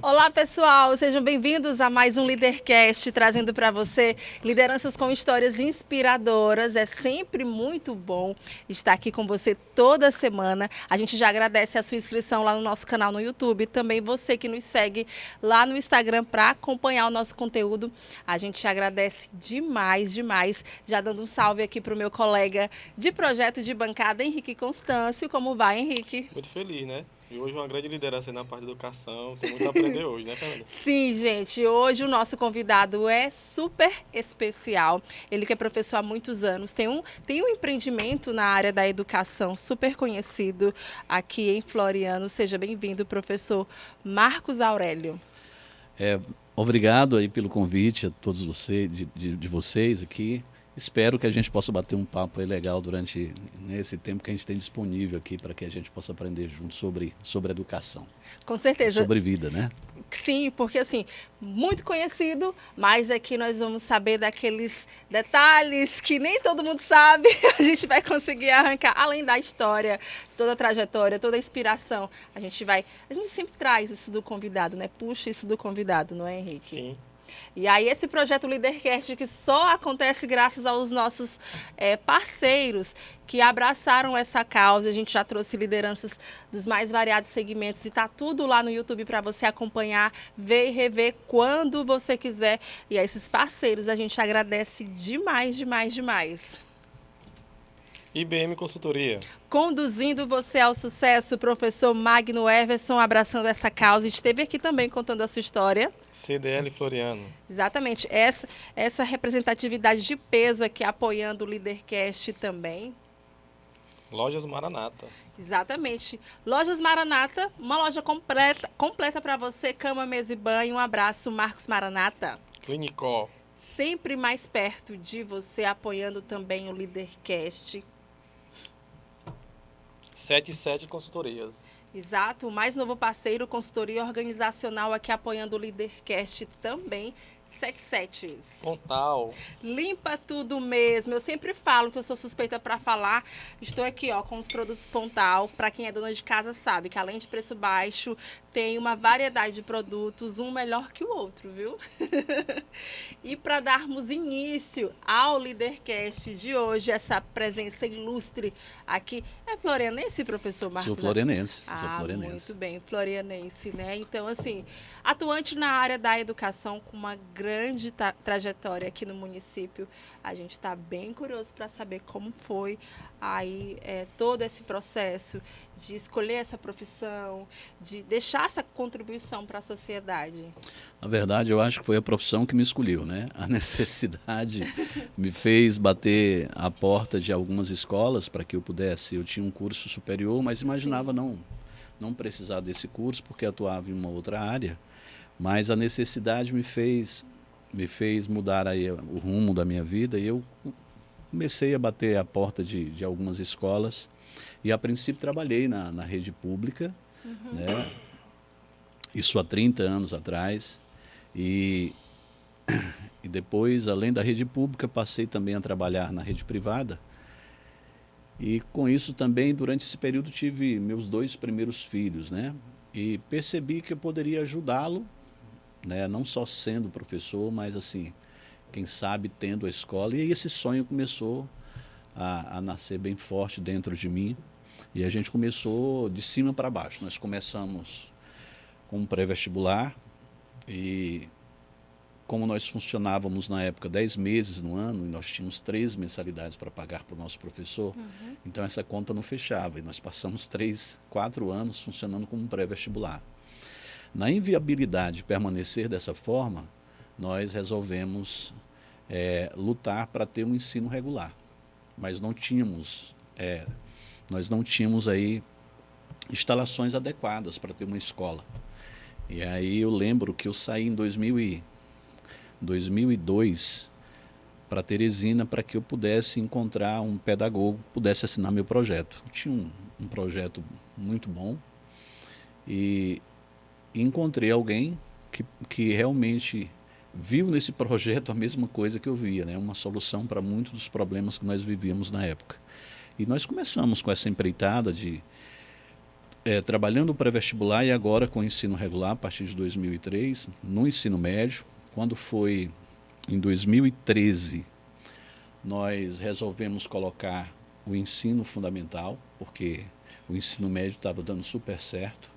Olá, pessoal, sejam bem-vindos a mais um Lidercast, trazendo para você lideranças com histórias inspiradoras. É sempre muito bom estar aqui com você toda semana. A gente já agradece a sua inscrição lá no nosso canal no YouTube, também você que nos segue lá no Instagram para acompanhar o nosso conteúdo. A gente agradece demais, demais. Já dando um salve aqui para o meu colega de projeto de bancada, Henrique Constâncio. Como vai, Henrique? Muito feliz, né? E hoje uma grande liderança aí na parte de educação. Tem muito a aprender hoje, né, Fernanda? Sim, gente, hoje o nosso convidado é super especial. Ele que é professor há muitos anos, tem um empreendimento na área da educação super conhecido aqui em Floriano. Seja bem-vindo, professor Marcos Aurélio. É, Obrigado aí pelo convite a todos vocês, de vocês aqui. Espero que a gente possa bater um papo aí legal durante, né, esse tempo que a gente tem disponível aqui para que a gente possa aprender junto sobre educação, Com certeza. sobre vida, né? Sim, porque assim, muito conhecido, mas aqui nós vamos saber daqueles detalhes que nem todo mundo sabe. A gente vai conseguir arrancar, além da história, toda a trajetória, toda a inspiração. A gente sempre traz isso do convidado, né? Puxa isso do convidado, não é, Henrique? Sim. E aí esse projeto Lidercast que só acontece graças aos nossos parceiros que abraçaram essa causa. A gente já trouxe lideranças dos mais variados segmentos e está tudo lá no YouTube para você acompanhar, ver e rever quando você quiser. E a esses parceiros a gente agradece demais, demais, demais. IBM Consultoria. Conduzindo você ao sucesso, professor Magno Everson, abraçando essa causa. A gente esteve aqui também contando a sua história. CDL Floriano. Exatamente, essa representatividade de peso aqui apoiando o Lidercast também. Lojas Maranata. Exatamente. Lojas Maranata, uma loja completa para você, cama, mesa e banho. Um abraço, Marcos Maranata. Clinicó. Sempre mais perto de você, apoiando também o Lidercast. 77 Consultorias. Exato, o mais novo parceiro, consultoria organizacional aqui apoiando o Lidercast também. 77. Pontal. Limpa tudo mesmo. Eu sempre falo que eu sou suspeita para falar. Estou aqui, ó, com os produtos Pontal. Para quem é dona de casa sabe que além de preço baixo, tem uma variedade de produtos, um melhor que o outro, viu? E para darmos início ao Lidercast de hoje, essa presença ilustre aqui, é florianense, professor Marcos? Sou florianense, sou Ah, florianense. muito bem, florianense, né? Então, assim, atuante na área da educação com uma grande trajetória aqui no município, a gente está bem curioso para saber como foi aí todo esse processo de escolher essa profissão, de deixar essa contribuição para a sociedade. Na verdade, eu acho que foi a profissão que me escolheu, né? A necessidade me fez bater a porta de algumas escolas para que eu pudesse. Eu tinha um curso superior, mas imaginava não precisar desse curso porque atuava em uma outra área. Mas a necessidade me fez mudar aí o rumo da minha vida e eu comecei a bater a porta de algumas escolas e a princípio trabalhei na rede pública, né? Isso há 30 anos atrás. E depois, além da rede pública, passei também a trabalhar na rede privada. E com isso também, durante esse período, tive meus 2 primeiros filhos, né? E percebi que eu poderia ajudá-lo, né? Não só sendo professor, mas assim, quem sabe tendo a escola. E aí esse sonho começou a nascer bem forte dentro de mim. E a gente começou de cima para baixo. Nós começamos com um pré-vestibular e como nós funcionávamos na época 10 meses no ano e nós tínhamos 3 mensalidades para pagar para o nosso professor, então essa conta não fechava e nós passamos 3, 4 anos funcionando como um pré-vestibular. Na inviabilidade de permanecer dessa forma, nós resolvemos lutar para ter um ensino regular, mas nós não tínhamos aí instalações adequadas para ter uma escola. E aí eu lembro que eu saí em 2002 para Teresina para que eu pudesse encontrar um pedagogo que pudesse assinar meu projeto. Eu tinha um projeto muito bom e encontrei alguém que realmente viu nesse projeto a mesma coisa que eu via, né? Uma solução para muitos dos problemas que nós vivíamos na época. E nós começamos com essa empreitada de trabalhando o pré-vestibular e agora com o ensino regular a partir de 2003, no ensino médio. Quando foi em 2013, nós resolvemos colocar o ensino fundamental, porque o ensino médio estava dando super certo.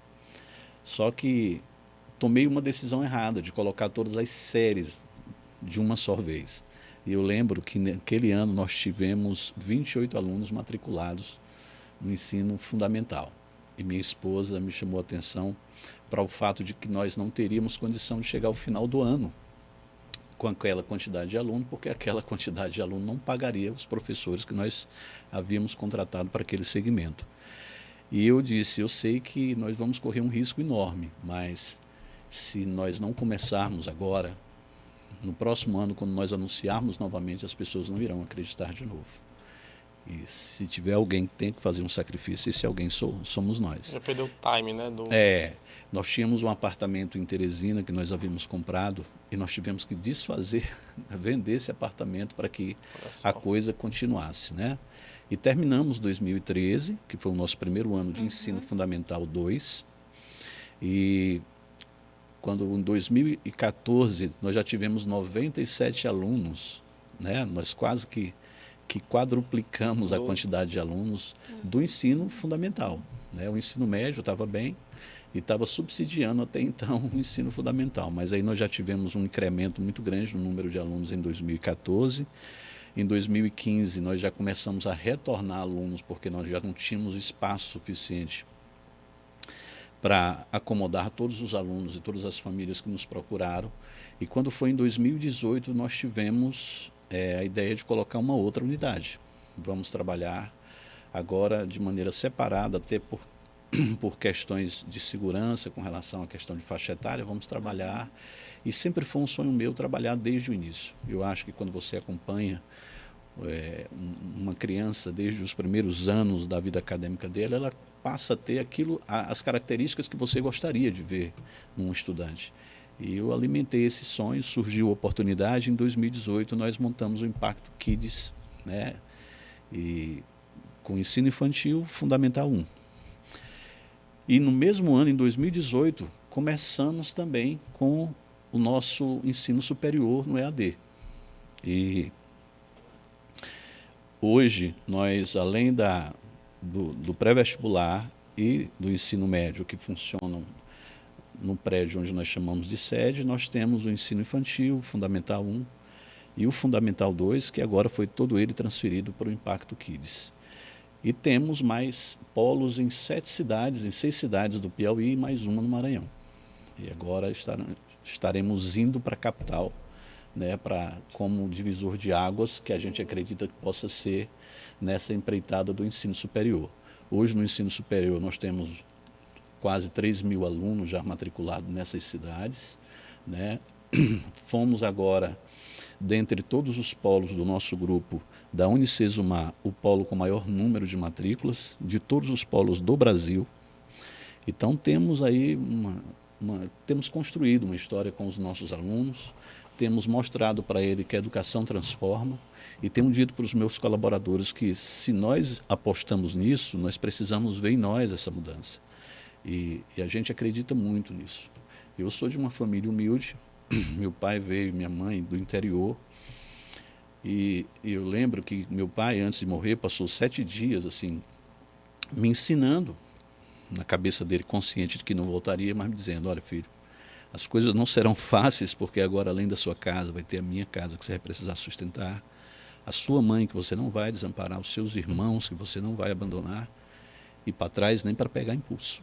Só que tomei uma decisão errada de colocar todas as séries de uma só vez. E eu lembro que naquele ano nós tivemos 28 alunos matriculados no ensino fundamental. E minha esposa me chamou a atenção para o fato de que nós não teríamos condição de chegar ao final do ano com aquela quantidade de aluno, porque aquela quantidade de aluno não pagaria os professores que nós havíamos contratado para aquele segmento. E eu disse, eu sei que nós vamos correr um risco enorme, mas se nós não começarmos agora, no próximo ano, quando nós anunciarmos novamente, as pessoas não irão acreditar de novo. E se tiver alguém que tem que fazer um sacrifício, esse alguém somos nós. Já perdeu o time, né? Nós tínhamos um apartamento em Teresina que nós havíamos comprado e nós tivemos que desfazer, vender esse apartamento para que a coisa continuasse, né? E terminamos 2013, que foi o nosso primeiro ano de ensino fundamental 2. E quando em 2014 nós já tivemos 97 alunos, né? Nós quase que quadruplicamos a quantidade de alunos do ensino fundamental, né? O ensino médio estava bem e estava subsidiando até então o ensino fundamental, mas aí nós já tivemos um incremento muito grande no número de alunos em 2014. Em 2015 nós já começamos a retornar alunos porque nós já não tínhamos espaço suficiente para acomodar todos os alunos e todas as famílias que nos procuraram. E quando foi em 2018 nós tivemos a ideia de colocar uma outra unidade. Vamos trabalhar agora de maneira separada, até por questões de segurança com relação à questão de faixa etária, vamos trabalhar, e sempre foi um sonho meu trabalhar desde o início. Eu acho que quando você acompanha uma criança desde os primeiros anos da vida acadêmica dele, ela passa a ter as características que você gostaria de ver num estudante. E eu alimentei esse sonho, surgiu a oportunidade, em 2018 nós montamos o Impacto Kids, né? E com ensino infantil fundamental 1. E no mesmo ano, em 2018, começamos também com o nosso ensino superior no EAD. E hoje, nós, além do pré-vestibular e do ensino médio, que funcionam no prédio onde nós chamamos de sede, nós temos o ensino infantil, o Fundamental 1 e o Fundamental 2, que agora foi todo ele transferido para o Impacto Kids. E temos mais polos em 6 cidades do Piauí e mais uma no Maranhão. E agora estaremos indo para a capital, né, como divisor de águas que a gente acredita que possa ser nessa empreitada do ensino superior. Hoje no ensino superior nós temos quase 3.000 alunos já matriculados nessas cidades, né? Fomos agora, dentre todos os polos do nosso grupo, da Unicesumar, o polo com maior número de matrículas, de todos os polos do Brasil. Então temos aí temos construído uma história com os nossos alunos, temos mostrado para ele que a educação transforma, e tenho dito para os meus colaboradores que se nós apostamos nisso, nós precisamos ver em nós essa mudança. E a gente acredita muito nisso. Eu sou de uma família humilde, meu pai veio, minha mãe, do interior, e eu lembro que meu pai, antes de morrer, passou 7 dias assim, me ensinando, na cabeça dele, consciente de que não voltaria, mas me dizendo, olha filho, as coisas não serão fáceis, porque agora além da sua casa, vai ter a minha casa que você vai precisar sustentar, a sua mãe que você não vai desamparar, os seus irmãos que você não vai abandonar, e para trás nem para pegar impulso.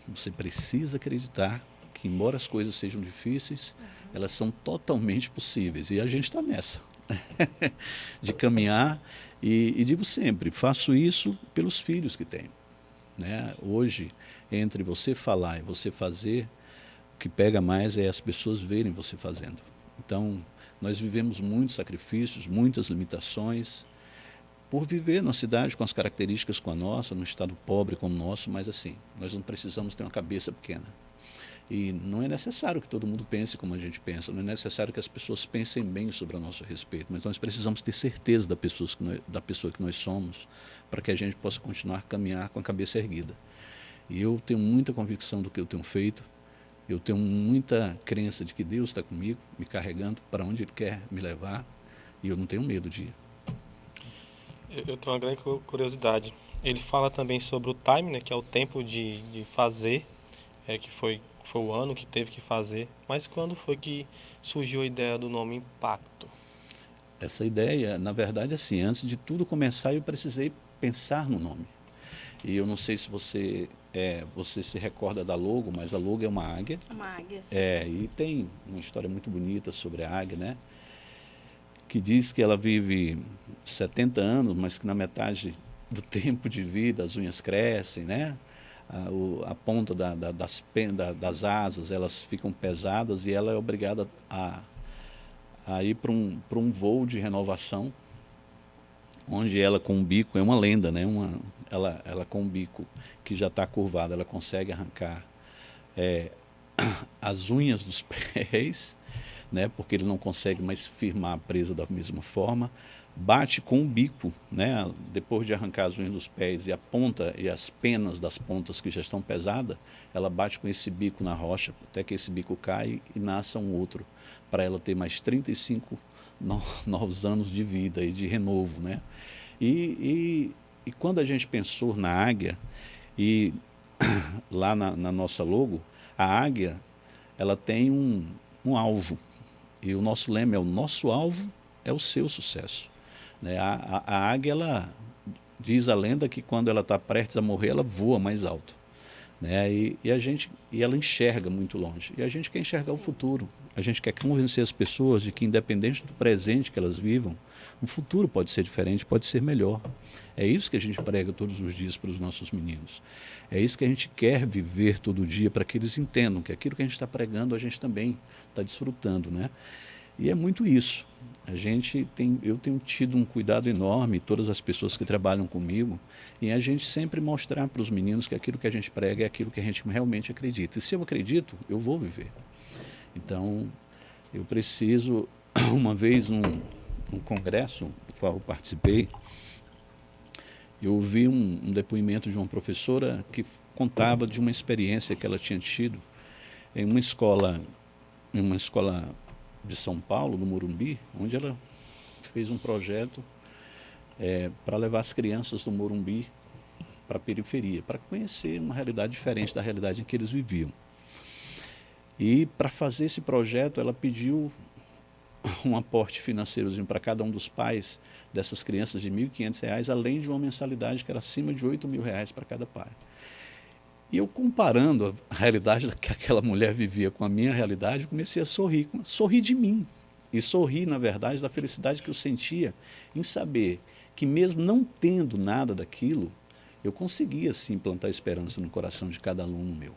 Você precisa acreditar que, embora as coisas sejam difíceis, elas são totalmente possíveis. E a gente está nessa, de caminhar. E digo sempre, faço isso pelos filhos que tenho, né? Hoje, entre você falar e você fazer, o que pega mais é as pessoas verem você fazendo. Então, nós vivemos muitos sacrifícios, muitas limitações, por viver numa cidade com as características com a nossa, num estado pobre como o nosso, mas assim, nós não precisamos ter uma cabeça pequena. E não é necessário que todo mundo pense como a gente pensa, não é necessário que as pessoas pensem bem sobre o nosso respeito, mas nós precisamos ter certeza da pessoa que nós somos, para que a gente possa continuar a caminhar com a cabeça erguida. E eu tenho muita convicção do que eu tenho feito, eu tenho muita crença de que Deus está comigo, me carregando para onde Ele quer me levar, e eu não tenho medo de ir. Eu tenho uma grande curiosidade. Ele fala também sobre o time, né, que é o tempo de fazer, que foi o ano que teve que fazer. Mas quando foi que surgiu a ideia do nome Impacto? Essa ideia, na verdade, assim, antes de tudo começar, eu precisei pensar no nome. E eu não sei se você se recorda da logo, mas a logo é uma águia. Uma águia, sim. E tem uma história muito bonita sobre a águia, né? Que diz que ela vive 70 anos, mas que na metade do tempo de vida as unhas crescem, né? A ponta das asas, elas ficam pesadas e ela é obrigada a ir para um voo de renovação, onde ela com o bico, é uma lenda, né? Ela com o bico que já está curvado, ela consegue arrancar as unhas dos pés, né? Porque ele não consegue mais firmar a presa da mesma forma, bate com o bico, né? Depois de arrancar as unhas dos pés e a ponta e as penas das pontas que já estão pesadas, ela bate com esse bico na rocha, até que esse bico cai e nasça um outro, para ela ter mais 35 novos anos de vida e de renovo, né? E quando a gente pensou na águia, e lá na nossa logo, a águia, ela tem um alvo, e o nosso lema é: o nosso alvo é o seu sucesso, né? A águia, ela diz a lenda que quando ela está prestes a morrer, ela voa mais alto, né? E ela enxerga muito longe. E a gente quer enxergar o futuro. A gente quer convencer as pessoas de que, independente do presente que elas vivam, o futuro pode ser diferente, pode ser melhor. É isso que a gente prega todos os dias para os nossos meninos. É isso que a gente quer viver todo dia, para que eles entendam que aquilo que a gente está pregando, a gente também está desfrutando, né? E é muito isso. Eu tenho tido um cuidado enorme, todas as pessoas que trabalham comigo, em a gente sempre mostrar para os meninos que aquilo que a gente prega é aquilo que a gente realmente acredita. E se eu acredito, eu vou viver. Então, eu preciso, uma vez num congresso do qual eu participei, eu ouvi um depoimento de uma professora que contava de uma experiência que ela tinha tido em uma escola de São Paulo, no Morumbi, onde ela fez um projeto para levar as crianças do Morumbi para a periferia, para conhecer uma realidade diferente da realidade em que eles viviam. E para fazer esse projeto, ela pediu um aporte financeiro para cada um dos pais dessas crianças de R$ 1.500, além de uma mensalidade que era acima de R$ 8.000 para cada pai. E eu, comparando a realidade que aquela mulher vivia com a minha realidade, comecei a sorrir de mim. E sorrir, na verdade, da felicidade que eu sentia em saber que, mesmo não tendo nada daquilo, eu conseguia, sim, plantar esperança no coração de cada aluno meu.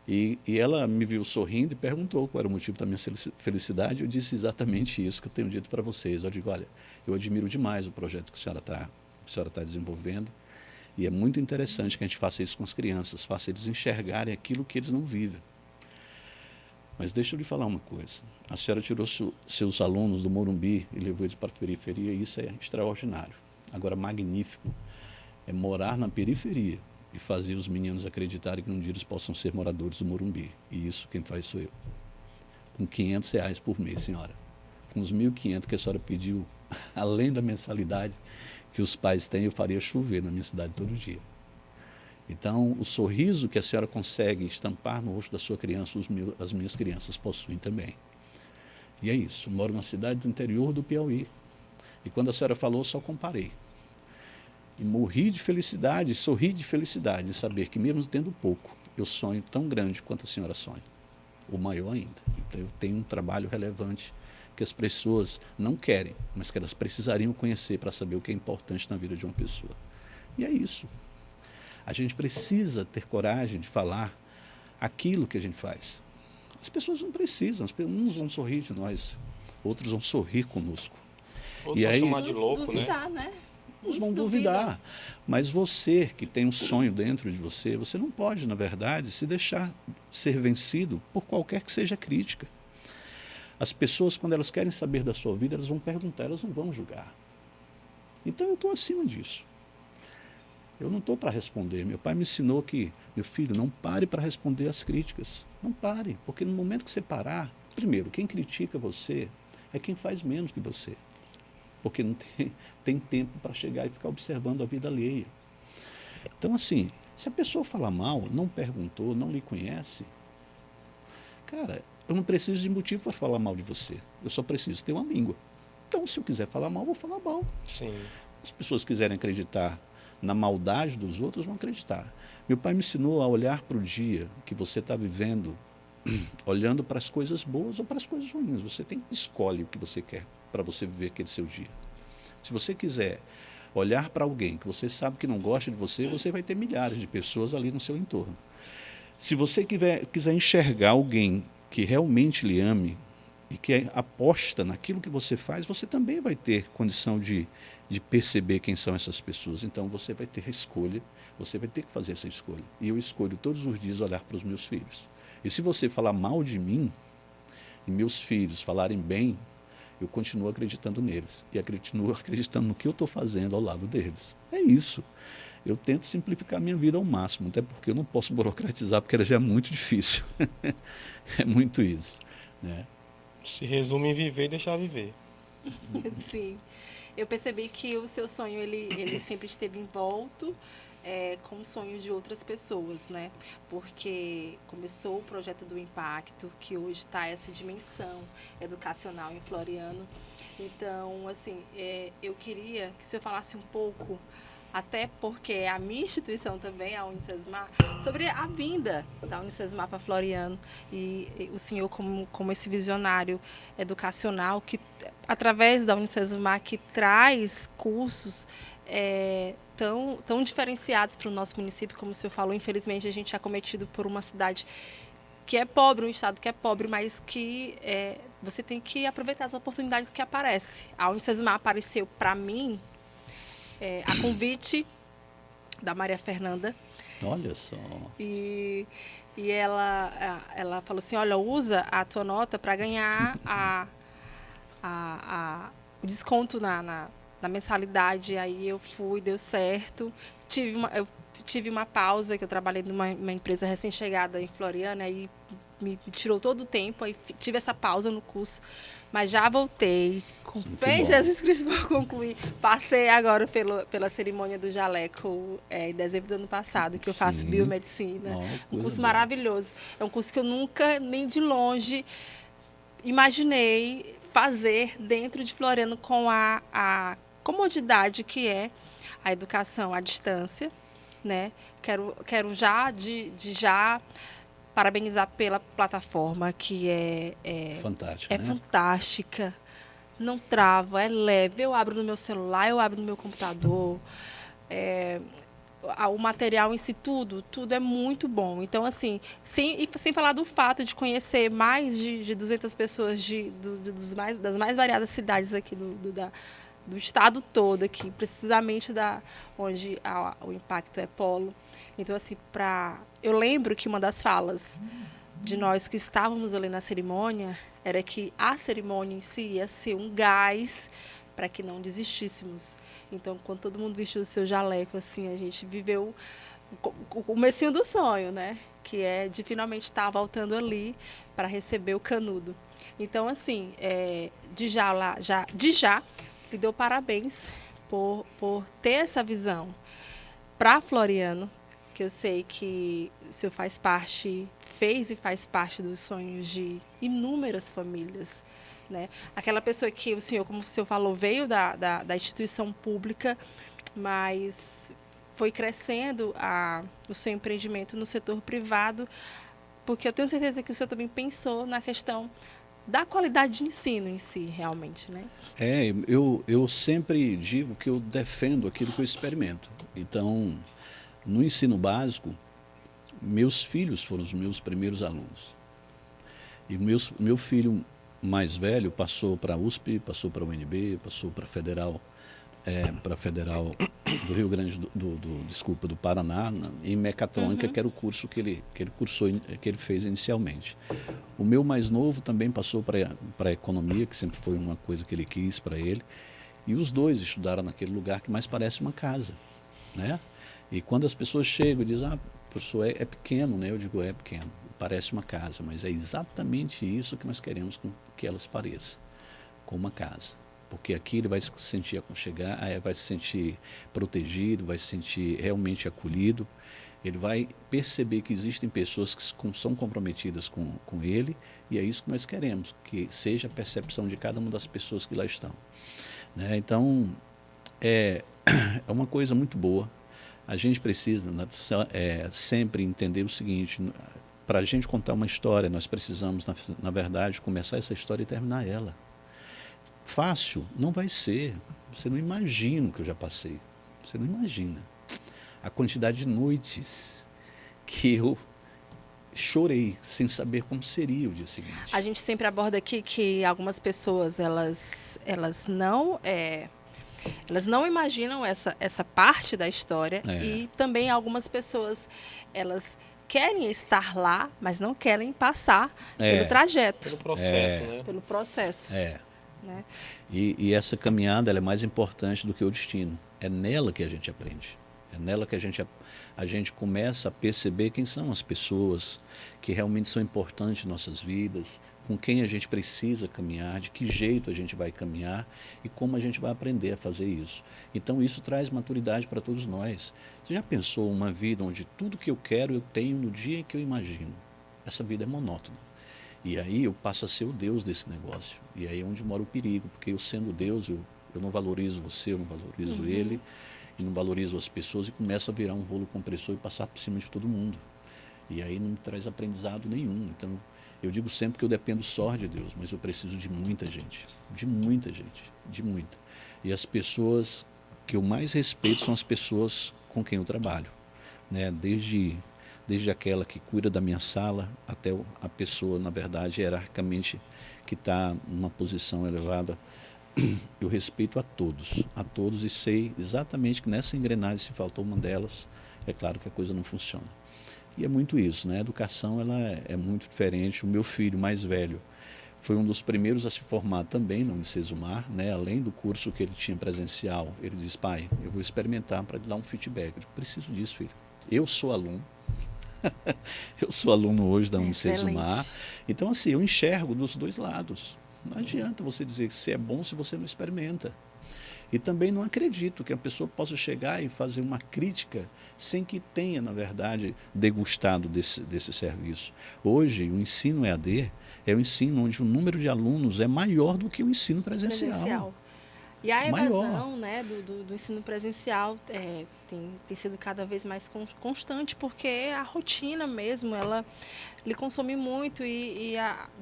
E ela me viu sorrindo e perguntou qual era o motivo da minha felicidade. Eu disse exatamente isso que eu tenho dito para vocês. Eu digo: olha, eu admiro demais o projeto que a senhora tá desenvolvendo, e é muito interessante que a gente faça isso com as crianças, faça eles enxergarem aquilo que eles não vivem. Mas deixa eu lhe falar uma coisa. A senhora tirou seus alunos do Morumbi e levou eles para a periferia, e isso é extraordinário. Agora, magnífico é morar na periferia e fazer os meninos acreditarem que um dia eles possam ser moradores do Morumbi. E isso quem faz sou eu. Com R$ 500 por mês, senhora. Com os 1.500 que a senhora pediu, além da mensalidade que os pais têm, eu faria chover na minha cidade todo dia. Então, o sorriso que a senhora consegue estampar no rosto da sua criança, as minhas crianças possuem também. E é isso. Moro numa cidade do interior do Piauí. E quando a senhora falou, só comparei. E morri de felicidade, sorri de felicidade, de saber que, mesmo tendo pouco, eu sonho tão grande quanto a senhora sonha, ou maior ainda. Então, eu tenho um trabalho relevante que as pessoas não querem, mas que elas precisariam conhecer para saber o que é importante na vida de uma pessoa. E é isso. A gente precisa ter coragem de falar aquilo que a gente faz. As pessoas não precisam, uns vão sorrir de nós, outros vão sorrir conosco. Outros vão chamar de louco, né? Uns vão duvidar, mas você que tem um sonho dentro de você, você não pode, na verdade, se deixar ser vencido por qualquer que seja a crítica. As pessoas, quando elas querem saber da sua vida, elas vão perguntar, elas não vão julgar. Então eu estou acima disso. Eu não estou para responder. Meu pai me ensinou que, meu filho, não pare para responder as críticas. Não pare, porque no momento que você parar, primeiro, quem critica você é quem faz menos que você. Porque não tem tempo para chegar e ficar observando a vida alheia. Então, assim, se a pessoa fala mal, não perguntou, não lhe conhece, cara, eu não preciso de motivo para falar mal de você. Eu só preciso ter uma língua. Então, se eu quiser falar mal, eu vou falar mal. Sim. Se as pessoas quiserem acreditar na maldade dos outros, vão acreditar. Meu pai me ensinou a olhar para o dia que você está vivendo, olhando para as coisas boas ou para as coisas ruins. Você escolhe o que você quer para você viver aquele seu dia. Se você quiser olhar para alguém que você sabe que não gosta de você, você vai ter milhares de pessoas ali no seu entorno. Se você quiser enxergar alguém que realmente lhe ame e que aposta naquilo que você faz, você também vai ter condição de perceber quem são essas pessoas. Então você vai ter a escolha, você vai ter que fazer essa escolha. E eu escolho todos os dias olhar para os meus filhos. E se você falar mal de mim, e meus filhos falarem bem, eu continuo acreditando neles. E continuo acreditando no que eu estou fazendo ao lado deles. É isso. Eu tento simplificar a minha vida ao máximo, até porque eu não posso burocratizar, porque ela já é muito difícil. É muito isso, né? Se resume em viver e deixar viver. Sim. Eu percebi que o seu sonho, ele sempre esteve envolto com os sonhos de outras pessoas, né? Porque começou o projeto do Impacto, que hoje está essa dimensão educacional em Floriano. Então, assim, eu queria que o senhor falasse um pouco, até porque a minha instituição também, a Unicesumar, sobre a vinda da Unicesumar para Floriano. E o senhor, como esse visionário educacional, que através da Unicesumar, que traz cursos tão diferenciados para o nosso município, como o senhor falou. Infelizmente, a gente é acometido por uma cidade que é pobre, um estado que é pobre, mas que você tem que aproveitar as oportunidades que aparecem. A Unicesumar apareceu para mim a convite da Maria Fernanda. Olha só. E ela falou assim, olha, usa a tua nota para ganhar o desconto na mensalidade. Aí eu fui, deu certo. Eu tive uma pausa, que eu trabalhei numa empresa recém-chegada em Floriana, aí me tirou todo o tempo, aí tive essa pausa no curso, mas já voltei, com fé em Jesus Cristo para concluir. Passei agora pela cerimônia do jaleco em dezembro do ano passado, que eu faço biomedicina. Um curso maravilhoso. É um curso que eu nunca, nem de longe, imaginei fazer dentro de Floriano, com a comodidade que é a educação à distância, né? Quero já já parabenizar pela plataforma, que fantástica, né? Fantástica, não trava, é leve. Eu abro no meu celular, eu abro no meu computador. O material em si, tudo é muito bom. Então, assim, sem falar do fato de conhecer mais de 200 pessoas das mais variadas cidades aqui do estado todo, aqui, precisamente onde o Impacto é polo. Então, assim, eu lembro que uma das falas de nós que estávamos ali na cerimônia era que a cerimônia em si ia ser um gás para que não desistíssemos. Então, quando todo mundo vestiu o seu jaleco, assim, a gente viveu o comecinho do sonho, né? Que é de finalmente estar voltando ali para receber o canudo. Então, assim, de já lhe dou parabéns por ter essa visão para Floriano, que eu sei que o senhor fez e faz parte dos sonhos de inúmeras famílias, né? Aquela pessoa que o senhor, como o senhor falou, veio da instituição pública, mas foi crescendo o seu empreendimento no setor privado, porque eu tenho certeza que o senhor também pensou na questão da qualidade de ensino em si, realmente, né? Eu sempre digo que eu defendo aquilo que eu experimento. Então, no ensino básico, meus filhos foram os meus primeiros alunos. E meu filho mais velho passou para a USP, passou para a UNB, passou para a Federal do Rio Grande do Paraná, em mecatrônica, que era o curso que ele fez inicialmente. O meu mais novo também passou para a economia, que sempre foi uma coisa que ele quis para ele. E os dois estudaram naquele lugar que mais parece uma casa, né? E quando as pessoas chegam e dizem, professor, é pequeno, né? Eu digo, é pequeno, parece uma casa, mas é exatamente isso que nós queremos que elas pareçam, com uma casa. Porque aqui ele vai se sentir aconchegado, vai se sentir protegido, vai se sentir realmente acolhido. Ele vai perceber que existem pessoas que são comprometidas com ele, e é isso que nós queremos, que seja a percepção de cada uma das pessoas que lá estão. Né? Então, é uma coisa muito boa. A gente precisa sempre entender o seguinte, para a gente contar uma história, nós precisamos, na verdade, começar essa história e terminar ela. Fácil não vai ser. Você não imagina o que eu já passei. Você não imagina a quantidade de noites que eu chorei sem saber como seria o dia seguinte. A gente sempre aborda aqui que algumas pessoas elas não imaginam essa parte da história, e também algumas pessoas elas querem estar lá, mas não querem passar pelo trajeto, pelo processo, né? Pelo processo. Né? E essa caminhada ela é mais importante do que o destino. É nela que a gente aprende. É nela que a gente começa a perceber quem são as pessoas que realmente são importantes em nossas vidas, com quem a gente precisa caminhar, de que jeito a gente vai caminhar e como a gente vai aprender a fazer isso. Então isso traz maturidade para todos nós. Você já pensou uma vida onde tudo que eu quero eu tenho no dia em que eu imagino? Essa vida é monótona. E aí eu passo a ser o Deus desse negócio. E aí é onde mora o perigo, porque eu sendo Deus, eu não valorizo você, eu não valorizo ele, e não valorizo as pessoas, e começo a virar um rolo compressor e passar por cima de todo mundo. E aí não me traz aprendizado nenhum. Então, eu digo sempre que eu dependo só de Deus, mas eu preciso de muita gente, de muita. E as pessoas que eu mais respeito são as pessoas com quem eu trabalho, né? Desde aquela que cuida da minha sala até a pessoa, na verdade, hierarquicamente, que está numa posição elevada. Eu respeito a todos, e sei exatamente que nessa engrenagem, se faltou uma delas, é claro que a coisa não funciona. E é muito isso, né? A educação ela é muito diferente. O meu filho mais velho foi um dos primeiros a se formar também na Unicesumar, né? Além do curso que ele tinha presencial. Ele disse, pai, eu vou experimentar para lhe dar um feedback. Eu digo, preciso disso, filho. Eu sou aluno. Eu sou aluno hoje da Unicesumar. Então, assim, eu enxergo dos dois lados. Não adianta você dizer que você é bom se você não experimenta. E também não acredito que a pessoa possa chegar e fazer uma crítica sem que tenha, na verdade, degustado desse serviço. Hoje, o ensino EAD é o ensino onde o número de alunos é maior do que o ensino presencial. E a evasão, né, do ensino presencial tem sido cada vez mais constante, porque a rotina mesmo, ela lhe consome muito e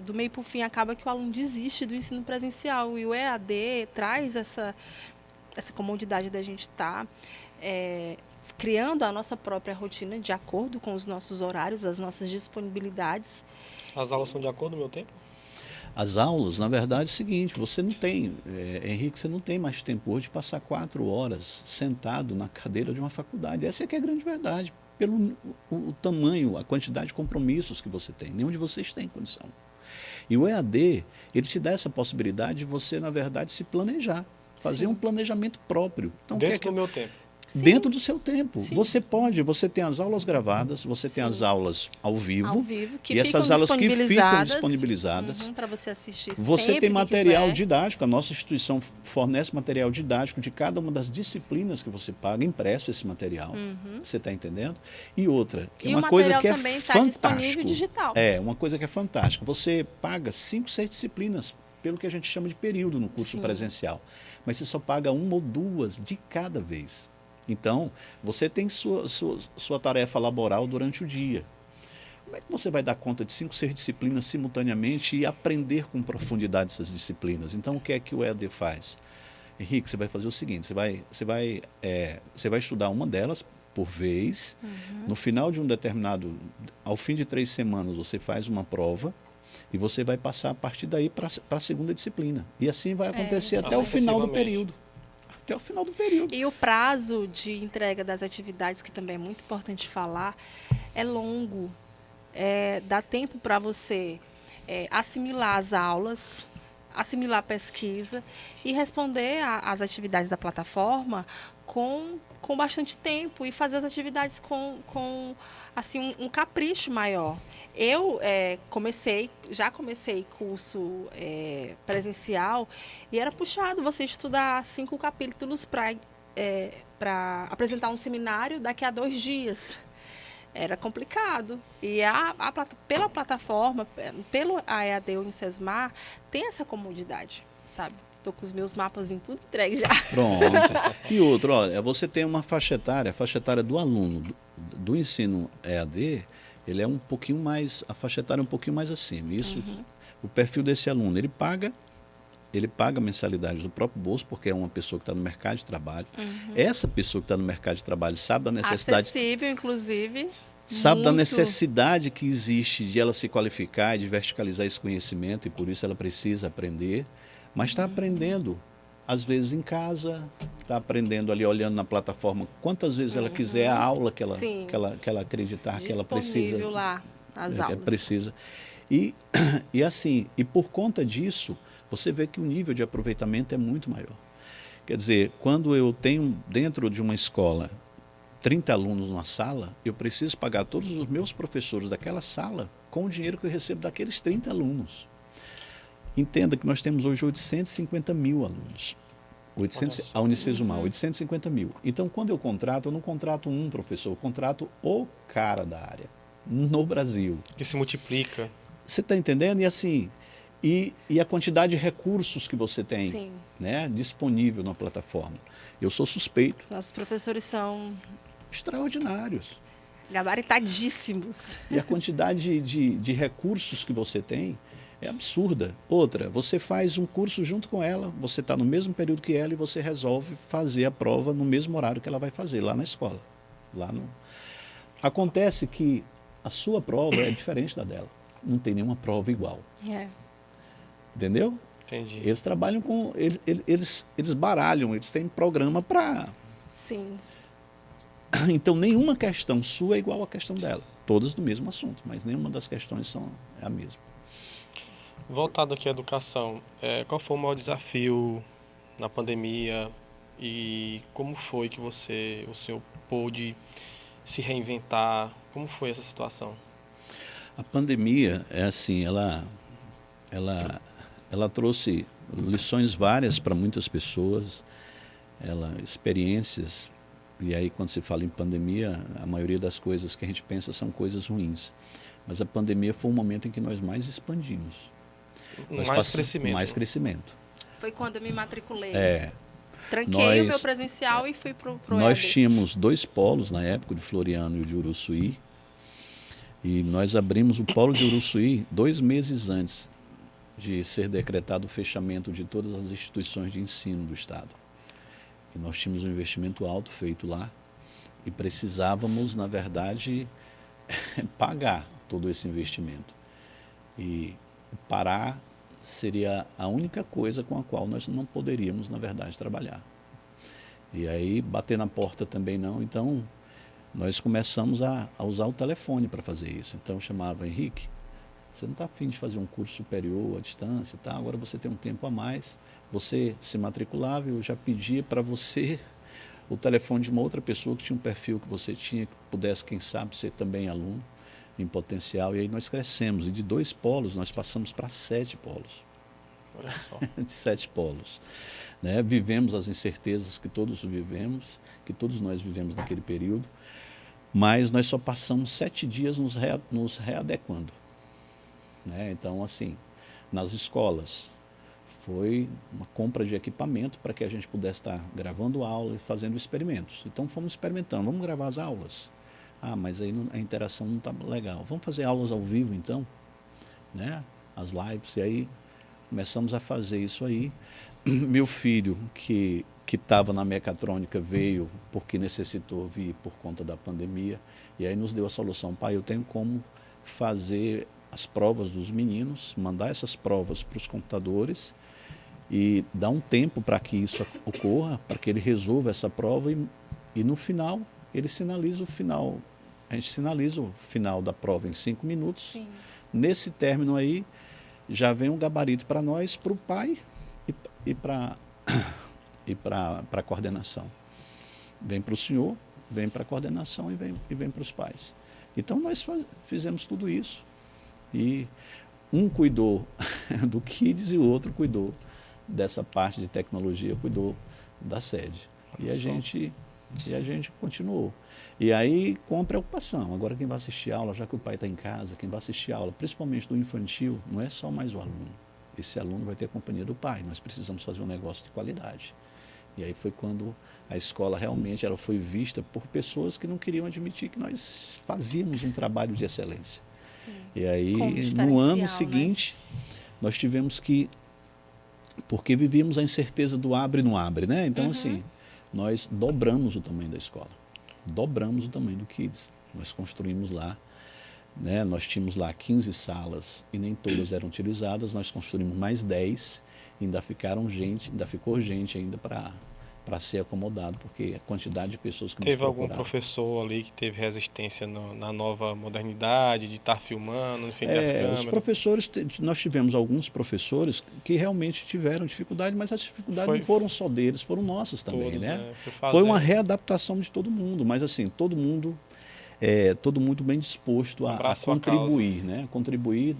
do meio para o fim acaba que o aluno desiste do ensino presencial. E o EAD traz essa comodidade da gente estar criando a nossa própria rotina de acordo com os nossos horários, as nossas disponibilidades. As aulas são de acordo com o meu tempo? As aulas, na verdade, é o seguinte, você não tem, Henrique, você não tem mais tempo hoje de passar 4 horas sentado na cadeira de uma faculdade. Essa é que é a grande verdade, pelo o tamanho, a quantidade de compromissos que você tem. Nenhum de vocês tem condição. E o EAD, ele te dá essa possibilidade de você, na verdade, se planejar, fazer um planejamento próprio. Então, dentro do meu tempo. Dentro do seu tempo. Sim. Você tem as aulas gravadas, você tem as aulas ao vivo que e essas aulas que ficam disponibilizadas. Para você assistir Você tem material didático, a nossa instituição fornece material didático de cada uma das disciplinas que você paga, impresso esse material. Você está entendendo? E outra, que é uma coisa que é fantástica. Digital. Uma coisa que é fantástica. Você paga 5, 6 disciplinas, pelo que a gente chama de período no curso presencial. Mas você só paga 1 ou 2 de cada vez. Então, você tem sua tarefa laboral durante o dia. Como é que você vai dar conta de 5, 6 disciplinas simultaneamente e aprender com profundidade essas disciplinas? Então, o que é que o EAD faz? Henrique, você vai fazer o seguinte, você vai estudar uma delas por vez, no final de ao fim de 3 semanas, você faz uma prova, e você vai passar a partir daí para a segunda disciplina. E assim vai acontecer até o final do período. Até o final do período. E o prazo de entrega das atividades, que também é muito importante falar, é longo. Dá tempo para você assimilar as aulas, assimilar a pesquisa e responder às atividades da plataforma com bastante tempo e fazer as atividades com assim, um capricho maior. Eu já comecei curso presencial e era puxado você estudar 5 capítulos para apresentar um seminário daqui a 2 dias. Era complicado. E pela plataforma, pelo AEAD Unicesumar, tem essa comodidade, sabe? Estou com os meus mapas em tudo entregue já. Pronto. E outro, olha, você tem uma faixa etária, a faixa etária do aluno do ensino EAD, ele é um pouquinho mais, a faixa etária é um pouquinho mais acima. Isso, o perfil desse aluno, ele paga a mensalidade do próprio bolso, porque é uma pessoa que está no mercado de trabalho. Essa pessoa que está no mercado de trabalho sabe da necessidade... Acessível, inclusive. Sabe da muito. necessidade que existe de ela se qualificar e de verticalizar esse conhecimento, e por isso ela precisa aprender, mas está aprendendo, às vezes em casa, está aprendendo ali, olhando na plataforma, quantas vezes ela quiser a aula que ela acreditar que ela precisa. Disponível lá, as aulas. Precisa. E assim, e por conta disso, você vê que o nível de aproveitamento é muito maior. Quer dizer, quando eu tenho dentro de uma escola 30 alunos numa sala, eu preciso pagar todos os meus professores daquela sala com o dinheiro que eu recebo daqueles 30 alunos. Entenda que nós temos hoje 850 mil alunos. A Unicesumar, 850 mil. Então, quando eu não contrato um professor, eu contrato o cara da área, no Brasil. Que se multiplica. Você está entendendo? E assim, e a quantidade de recursos que você tem, né, disponível na plataforma. Eu sou suspeito. Nossos professores são... extraordinários. Gabaritadíssimos. E a quantidade de recursos que você tem é absurda. Outra, você faz um curso junto com ela, você está no mesmo período que ela e você resolve fazer a prova no mesmo horário que ela vai fazer, lá na escola. Acontece que a sua prova é diferente da dela. Não tem nenhuma prova igual. Entendeu? Entendi. Eles trabalham com... Eles baralham, eles têm programa para... Sim. Então, nenhuma questão sua é igual à questão dela. Todas do mesmo assunto, mas nenhuma das questões é a mesma. Voltado aqui à educação, qual foi o maior desafio na pandemia e como foi que o senhor pôde se reinventar? Como foi essa situação? A pandemia, ela trouxe lições várias para muitas pessoas, experiências. E aí, quando se fala em pandemia, a maioria das coisas que a gente pensa são coisas ruins. Mas a pandemia foi um momento em que nós mais expandimos. Mais crescimento. Foi quando eu me matriculei. Tranquei o meu presencial e fui para o Nós EAD. tínhamos 2 polos na época, de Floriano e o de Uruçuí. E nós abrimos o polo de Uruçuí 2 meses antes de ser decretado o fechamento de todas as instituições de ensino do Estado. E nós tínhamos um investimento alto feito lá e precisávamos, na verdade, pagar todo esse investimento. E parar seria a única coisa com a qual nós não poderíamos, na verdade, trabalhar. E aí, bater na porta também não. Então, nós começamos a usar o telefone para fazer isso. Então, eu chamava: Henrique, você não está afim de fazer um curso superior à distância, tá? Agora você tem um tempo a mais. Você se matriculava, eu já pedia para você o telefone de uma outra pessoa que tinha um perfil que você tinha, que pudesse, quem sabe, ser também aluno em potencial. E aí nós crescemos. E de 2 polos, nós passamos para 7 polos. Olha só. De 7 polos. Né? Vivemos as incertezas que todos vivemos, que todos nós vivemos naquele período. Mas nós só passamos 7 dias nos readequando. Né? Então, assim, nas escolas, foi uma compra de equipamento para que a gente pudesse estar gravando aula e fazendo experimentos. Então, fomos experimentando. Vamos gravar as aulas? Ah, mas aí a interação não está legal. Vamos fazer aulas ao vivo, então? Né? As lives. E aí, começamos a fazer isso aí. Meu filho, que estava na mecatrônica, veio porque necessitou vir por conta da pandemia. E aí nos deu a solução: pai, eu tenho como fazer as provas dos meninos, mandar essas provas para os computadores e dar um tempo para que isso ocorra, para que ele resolva essa prova e no final ele sinaliza o final. A gente sinaliza o final da prova em 5 minutos. Sim. Nesse término aí, já vem um gabarito para nós, para o pai e para a coordenação. Vem para o senhor, vem para a coordenação e vem para os pais. Então nós fizemos tudo isso. E um cuidou do Kids e o outro cuidou dessa parte de tecnologia, cuidou da sede. E a gente continuou. E aí, com a preocupação, agora quem vai assistir a aula, já que o pai está em casa, quem vai assistir a aula, principalmente do infantil, não é só mais o aluno. Esse aluno vai ter a companhia do pai, nós precisamos fazer um negócio de qualidade. E aí foi quando a escola realmente ela foi vista por pessoas que não queriam admitir que nós fazíamos um trabalho de excelência. Sim. E aí, Como no ano diferencial, seguinte, nós tivemos que, porque vivíamos a incerteza do abre e não abre, né? Então, assim, nós dobramos o tamanho da escola, dobramos o tamanho do Kids. Nós construímos lá, né? Nós tínhamos lá 15 salas e nem todas eram utilizadas, nós construímos mais 10, ainda ficou gente ainda para ser acomodado, porque a quantidade de pessoas que nos Teve algum procuraram. professor ali que teve resistência na nova modernidade, de estar filmando, em frente às câmeras? Os professores, nós tivemos alguns professores que realmente tiveram dificuldade, mas as dificuldades não foram só deles, foram nossas também, Todos, né? Foi Foi uma fazendo. readaptação de todo mundo, mas assim, todo mundo bem disposto a Abraçou a causa. contribuir, né? Contribuir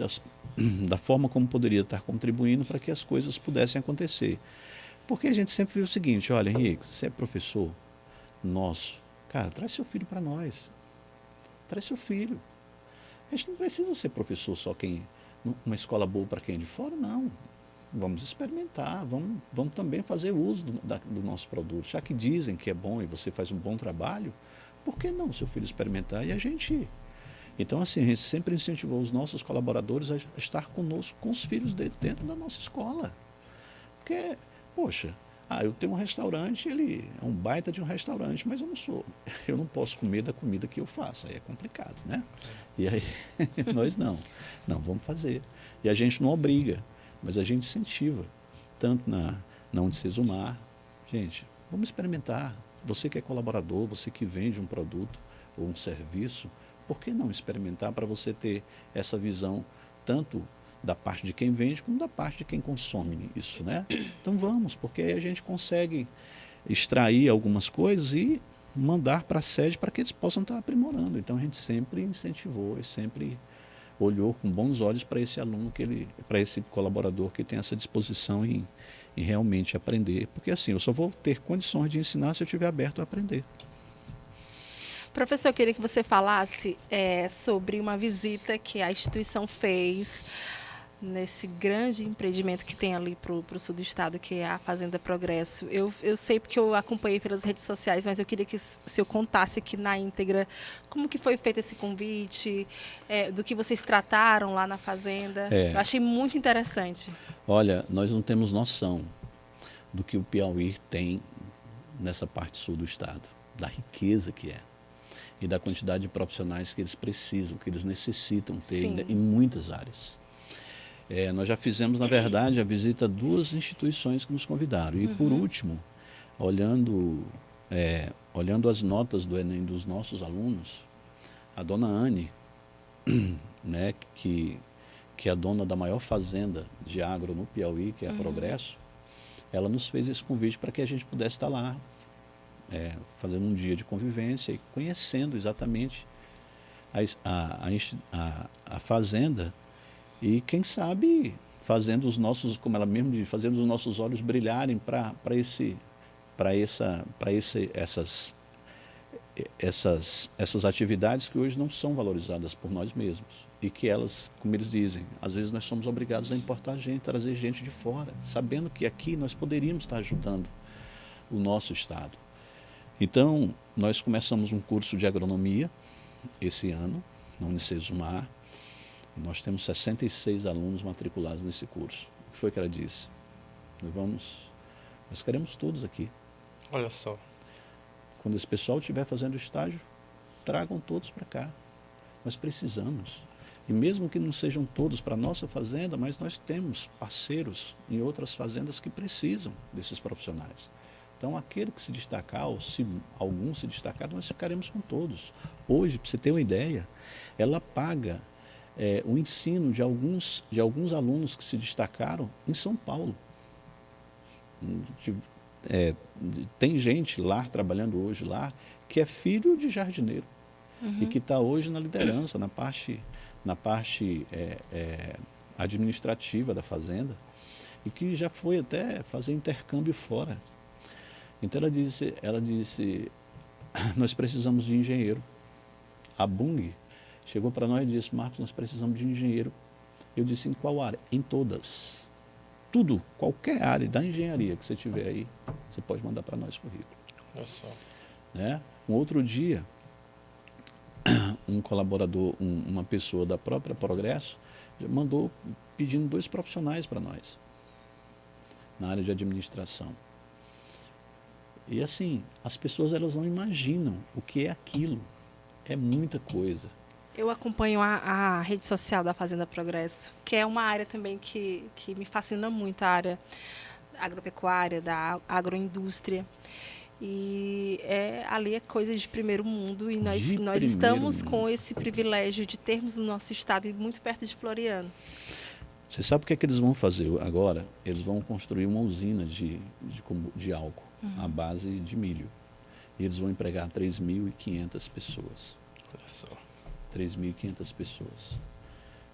da forma como poderia estar contribuindo para que as coisas pudessem acontecer. Porque a gente sempre viu o seguinte, olha, Henrique, você é professor nosso, cara, traz seu filho para nós. Traz seu filho. A gente não precisa ser professor só uma escola boa para quem é de fora, não. Vamos experimentar, vamos também fazer uso do nosso produto. Já que dizem que é bom e você faz um bom trabalho, por que não seu filho experimentar? E a gente... Então, assim, a gente sempre incentivou os nossos colaboradores a estar conosco, com os filhos dele dentro da nossa escola. Porque, poxa, eu tenho um restaurante, ele é um baita de um restaurante, mas eu não posso comer da comida que eu faço, aí é complicado, né? E aí, nós não, vamos fazer. E a gente não obriga, mas a gente incentiva, tanto na Unicesumar, gente, vamos experimentar. Você que é colaborador, você que vende um produto ou um serviço, por que não experimentar para você ter essa visão tanto da parte de quem vende como da parte de quem consome isso, né? Então vamos, porque aí a gente consegue extrair algumas coisas e mandar para a sede para que eles possam estar aprimorando. Então a gente sempre incentivou e sempre olhou com bons olhos para esse aluno, para esse colaborador que tem essa disposição em realmente aprender. Porque assim, eu só vou ter condições de ensinar se eu estiver aberto a aprender. Professor, eu queria que você falasse sobre uma visita que a instituição fez nesse grande empreendimento que tem ali para o sul do estado, que é a Fazenda Progresso. Eu sei porque eu acompanhei pelas redes sociais, mas eu queria que se eu contasse aqui na íntegra como que foi feito esse convite, do que vocês trataram lá na Fazenda. Eu achei muito interessante. Olha, nós não temos noção do que o Piauí tem nessa parte sul do estado, da riqueza que é. E da quantidade de profissionais que eles precisam, que eles necessitam ter em muitas áreas. Nós já fizemos, na verdade, a visita a 2 instituições que nos convidaram. E, por último, olhando as notas do Enem dos nossos alunos, a dona Anne, né, que é a dona da maior fazenda de agro no Piauí, que é a Progresso, ela nos fez esse convite para que a gente pudesse estar lá, fazendo um dia de convivência e conhecendo exatamente a fazenda e, quem sabe, fazendo os nossos, como ela mesmo diz, fazendo os nossos olhos brilharem para essas atividades que hoje não são valorizadas por nós mesmos e que elas, como eles dizem, às vezes nós somos obrigados a importar gente, trazer gente de fora, sabendo que aqui nós poderíamos estar ajudando o nosso estado. Então, nós começamos um curso de agronomia esse ano, na Unicesumar. Nós temos 66 alunos matriculados nesse curso. O que foi que ela disse? Nós queremos todos aqui. Olha só. Quando esse pessoal estiver fazendo estágio, tragam todos para cá. Nós precisamos. E mesmo que não sejam todos para a nossa fazenda, mas nós temos parceiros em outras fazendas que precisam desses profissionais. Então, aquele que se destacar, ou se algum se destacar, nós ficaremos com todos. Hoje, para você ter uma ideia, ela paga o ensino de alguns alunos que se destacaram em São Paulo. De- Tem gente lá, trabalhando hoje lá, que é filho de jardineiro e que está hoje na liderança, na parte administrativa da fazenda, e que já foi até fazer intercâmbio fora. Então ela disse, nós precisamos de engenheiro. A Bung chegou para nós e disse, Marcos, nós precisamos de engenheiro. Eu disse, em qual área? Em todas. Tudo, qualquer área da engenharia que você tiver aí, você pode mandar para nós currículo. Olha só. Né? Um outro dia, um colaborador, uma pessoa da própria Progresso, mandou pedindo 2 profissionais para nós, na área de administração. E assim, as pessoas elas não imaginam o que é aquilo. É muita coisa. Eu acompanho a rede social da Fazenda Progresso, que é uma área também que me fascina muito, a área agropecuária, da agroindústria. E ali é coisa de primeiro mundo e nós primeiro estamos mundo. com esse privilégio de termos no nosso estado e muito perto de Floriano. Você sabe o que é que eles vão fazer agora? Eles vão construir uma usina de álcool à base de milho. E eles vão empregar 3.500 pessoas. Olha só. 3.500 pessoas.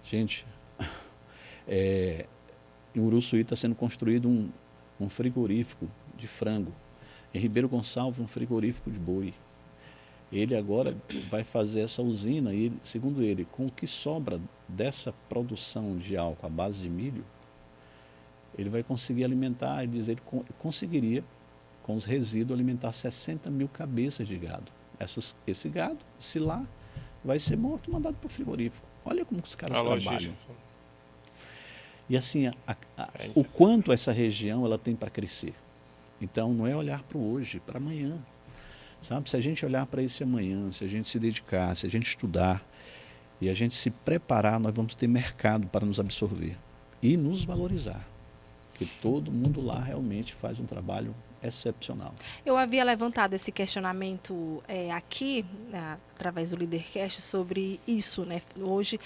Gente, em Uruçuí está sendo construído um frigorífico de frango. Em Ribeiro Gonçalves, um frigorífico de boi. Ele agora vai fazer essa usina e, segundo ele, com o que sobra dessa produção de álcool à base de milho, ele vai conseguir alimentar, ele diz, ele conseguiria, com os resíduos, alimentar 60.000 cabeças de gado. Esse gado, se lá, vai ser morto, mandado para o frigorífico. Olha como os caras trabalham. E assim, o quanto essa região ela tem para crescer. Então, não é olhar para o hoje, para amanhã. Sabe? Se a gente olhar para esse amanhã, se a gente se dedicar, se a gente estudar e a gente se preparar, nós vamos ter mercado para nos absorver e nos valorizar. Porque todo mundo lá realmente faz um trabalho excepcional. Eu havia levantado esse questionamento aqui, através do Leadercast, sobre isso, né? Hoje,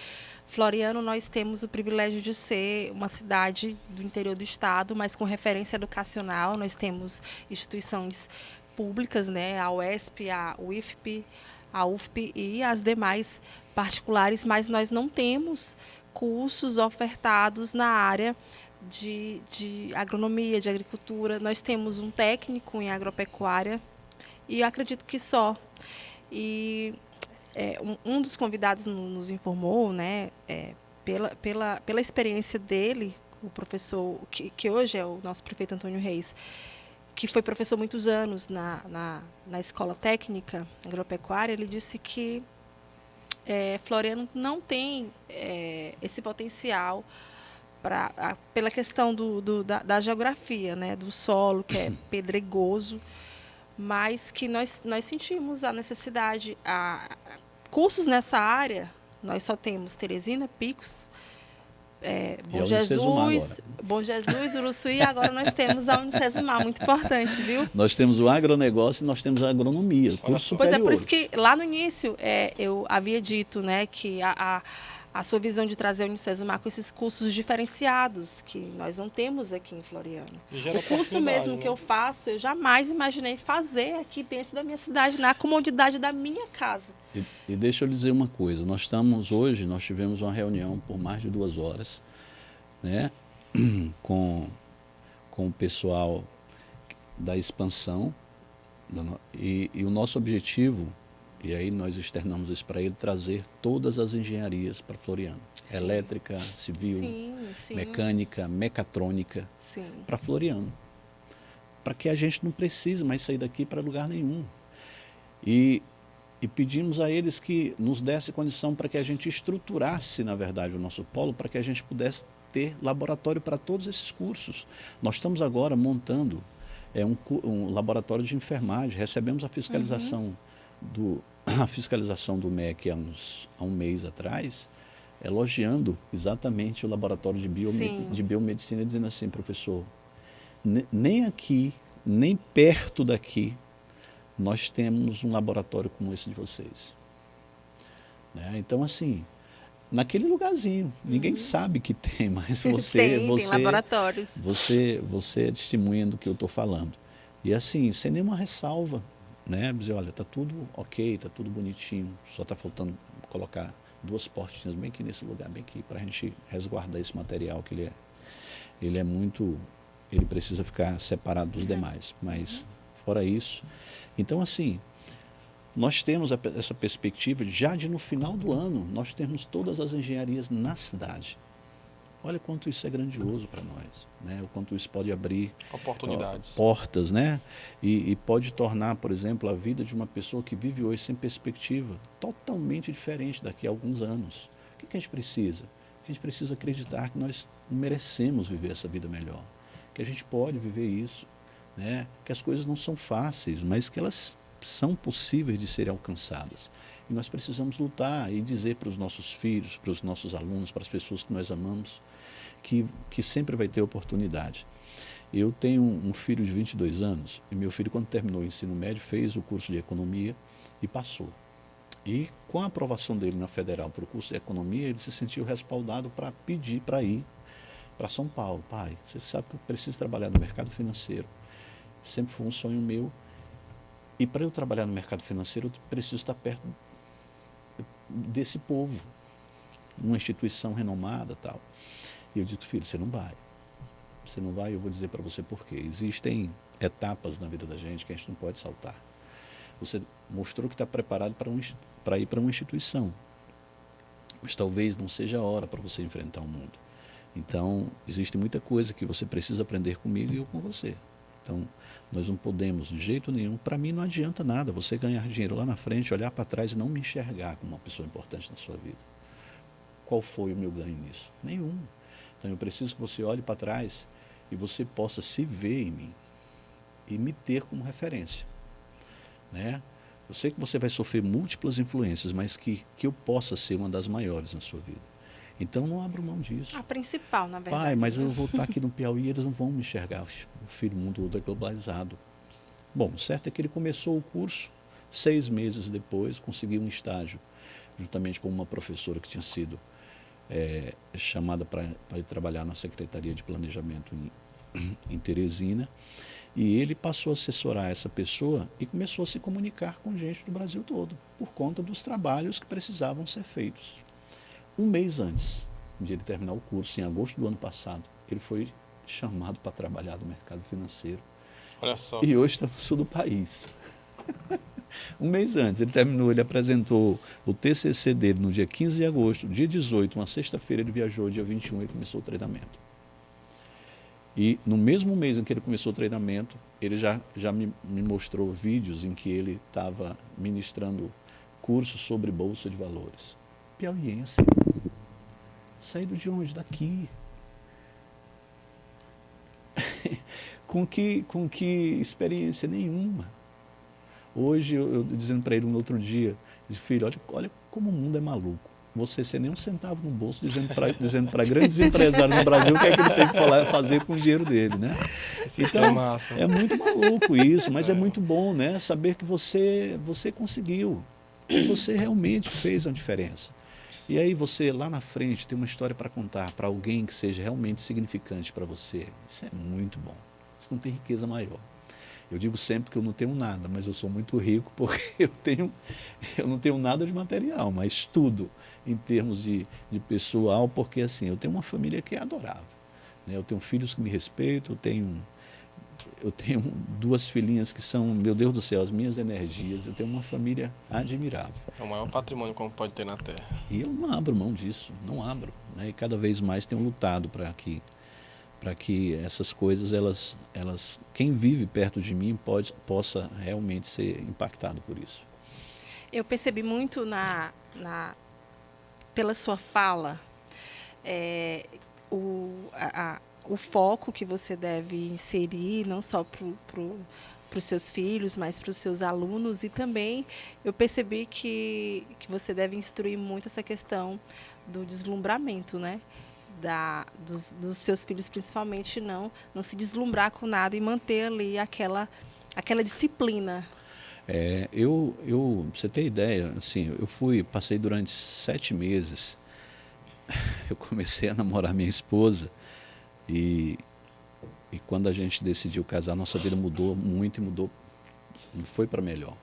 Floriano, nós temos o privilégio de ser uma cidade do interior do estado, mas com referência educacional. Nós temos instituições públicas, né? A UESP, a UIFP, a UFP e as demais particulares, mas nós não temos cursos ofertados na área de agronomia, de agricultura. Nós temos um técnico em agropecuária e eu acredito que só. E um dos convidados nos informou, né, pela experiência dele, o professor, que hoje é o nosso prefeito Antônio Reis, que foi professor muitos anos na escola técnica agropecuária, ele disse que Floriano não tem esse potencial pela questão da geografia, né, do solo, que é pedregoso, mas que nós sentimos a necessidade. Cursos nessa área, nós só temos Teresina, Picos, Bom Jesus, Uruçuí, e agora nós temos a Unicesumar, muito importante, viu? Nós temos o agronegócio e nós temos a agronomia, cursos superiores. Pois é, por isso que lá no início eu havia dito, né, que a sua visão de trazer a Unicesumar com esses cursos diferenciados, que nós não temos aqui em Floriano. O curso mesmo que eu faço, eu jamais imaginei fazer aqui dentro da minha cidade, na comodidade da minha casa. E deixa eu dizer uma coisa, nós tivemos uma reunião por mais de 2 horas, né, com o pessoal da expansão, e o nosso objetivo, e aí nós externamos isso para ele, trazer todas as engenharias para Floriano. Sim. Elétrica, civil, sim. Mecânica, mecatrônica, para Floriano. Para que a gente não precise mais sair daqui para lugar nenhum. E pedimos a eles que nos desse condição para que a gente estruturasse, na verdade, o nosso polo, para que a gente pudesse ter laboratório para todos esses cursos. Nós estamos agora montando um laboratório de enfermagem, recebemos a fiscalização do MEC há um mês atrás, elogiando exatamente o laboratório de biomedicina, dizendo assim, professor, nem aqui, nem perto daqui, nós temos um laboratório como esse de vocês. Né? Então, assim, naquele lugarzinho. Ninguém sabe que tem, mas Tem laboratórios. você é testemunha do que eu estou falando. E assim, sem nenhuma ressalva, né? Dizer, olha, está tudo ok, está tudo bonitinho, só está faltando colocar 2 portinhas bem aqui nesse lugar, bem aqui, para a gente resguardar esse material, que ele é muito, ele precisa ficar separado dos demais. Mas, fora isso, então assim, nós temos essa perspectiva já de no final do ano, nós temos todas as engenharias na cidade. Olha quanto isso é grandioso para nós, né? O quanto isso pode abrir Oportunidades. portas, né? E pode tornar, por exemplo, a vida de uma pessoa que vive hoje sem perspectiva totalmente diferente daqui a alguns anos. O que a gente precisa? A gente precisa acreditar que nós merecemos viver essa vida melhor, que a gente pode viver isso, né? Que as coisas não são fáceis, mas que elas são possíveis de serem alcançadas. E nós precisamos lutar e dizer para os nossos filhos, para os nossos alunos, para as pessoas que nós amamos, que sempre vai ter oportunidade. Eu tenho um filho de 22 anos, e meu filho, quando terminou o ensino médio, fez o curso de economia e passou. E com a aprovação dele na federal para o curso de economia, ele se sentiu respaldado para pedir para ir para São Paulo. Pai, você sabe que eu preciso trabalhar no mercado financeiro. Sempre foi um sonho meu. E para eu trabalhar no mercado financeiro, eu preciso estar perto desse povo, numa instituição renomada, tal. E eu disse, filho, você não vai. Você não vai, eu vou dizer para você por quê. Existem etapas na vida da gente que a gente não pode saltar. Você mostrou que está preparado para ir para uma instituição, mas talvez não seja a hora para você enfrentar o mundo. Então, existe muita coisa que você precisa aprender comigo e eu com você. Então, nós não podemos, de jeito nenhum, para mim não adianta nada você ganhar dinheiro lá na frente, olhar para trás e não me enxergar como uma pessoa importante na sua vida. Qual foi o meu ganho nisso? Nenhum. Então, eu preciso que você olhe para trás e você possa se ver em mim e me ter como referência, né? Eu sei que você vai sofrer múltiplas influências, mas que eu possa ser uma das maiores na sua vida. Então, não abro mão disso. A principal, na verdade. Pai, mas eu vou estar aqui no Piauí e eles não vão me enxergar. O filho, o mundo todo é globalizado. Bom, o certo é que ele começou o curso, 6 meses depois, conseguiu um estágio, juntamente com uma professora que tinha sido chamada para ir trabalhar na Secretaria de Planejamento em Teresina. E ele passou a assessorar essa pessoa e começou a se comunicar com gente do Brasil todo, por conta dos trabalhos que precisavam ser feitos. Um mês antes de ele terminar o curso, em agosto do ano passado, ele foi chamado para trabalhar no mercado financeiro. Olha só. E hoje está no sul do país. Um mês antes, ele terminou, ele apresentou o TCC dele no dia 15 de agosto, dia 18, uma sexta-feira, ele viajou, dia 21 ele começou o treinamento. E no mesmo mês em que ele começou o treinamento, ele já me mostrou vídeos em que ele estava ministrando cursos sobre Bolsa de Valores. Piauiense. Saído de onde? Daqui. com que experiência nenhuma. Hoje, eu dizendo para ele um outro dia, disse, filho, olha como o mundo é maluco. Você sem nem um centavo no bolso, dizendo para grandes empresários no Brasil o que é que ele tem que fazer com o dinheiro dele, né? Então, é muito maluco isso, mas é muito bom, né? Saber que você conseguiu, que você realmente fez a diferença. E aí você, lá na frente, tem uma história para contar para alguém que seja realmente significante para você. Isso é muito bom. Isso não tem riqueza maior. Eu digo sempre que eu não tenho nada, mas eu sou muito rico porque eu não tenho nada de material, mas tudo em termos de pessoal, porque assim, eu tenho uma família que é adorável, né? Eu tenho filhos que me respeitam, eu tenho 2 filhinhas que são, meu Deus do céu, as minhas energias, eu tenho uma família admirável. É o maior patrimônio que pode ter na Terra. E eu não abro mão disso, não abro, né? E cada vez mais tenho lutado para que essas coisas, elas, quem vive perto de mim possa realmente ser impactado por isso. Eu percebi muito pela sua fala, o foco que você deve inserir, não só para os seus filhos, mas para os seus alunos, e também eu percebi que você deve instruir muito essa questão do deslumbramento, né? Dos seus filhos, principalmente, não se deslumbrar com nada e manter ali aquela disciplina. Pra você ter ideia, assim, passei durante 7 meses eu comecei a namorar minha esposa e quando a gente decidiu casar, nossa vida mudou muito e mudou, foi para melhor.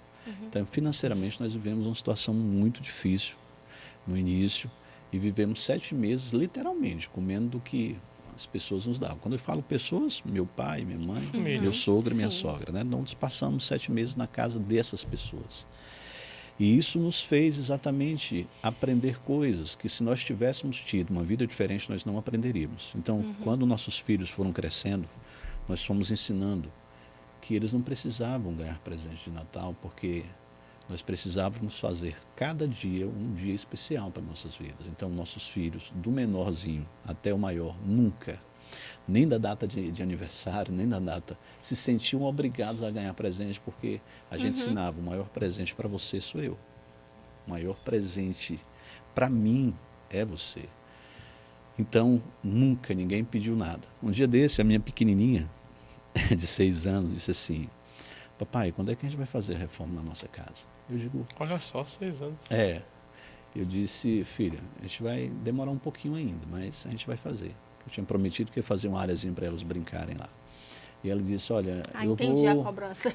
Então, financeiramente, nós vivemos uma situação muito difícil no início e vivemos 7 meses, literalmente, comendo do que as pessoas nos davam. Quando eu falo pessoas, meu pai, minha mãe, meu sogro e minha sogra, né? Nós passamos 7 meses na casa dessas pessoas. E isso nos fez exatamente aprender coisas que, se nós tivéssemos tido uma vida diferente, nós não aprenderíamos. Então, quando nossos filhos foram crescendo, nós fomos ensinando que eles não precisavam ganhar presente de Natal, porque nós precisávamos fazer cada dia um dia especial para nossas vidas. Então, nossos filhos, do menorzinho até o maior, nunca, nem da data de aniversário, nem da data, se sentiam obrigados a ganhar presente, porque a gente ensinava, o maior presente para você sou eu. O maior presente para mim é você. Então, nunca ninguém pediu nada. Um dia desse, a minha pequenininha, de 6 anos, disse assim: papai, quando é que a gente vai fazer a reforma na nossa casa? Eu digo... Olha só, 6 anos. Eu disse: filha, a gente vai demorar um pouquinho ainda, mas a gente vai fazer. Eu tinha prometido que ia fazer uma áreazinha para elas brincarem lá. E ela disse: olha, entendi a cobrança.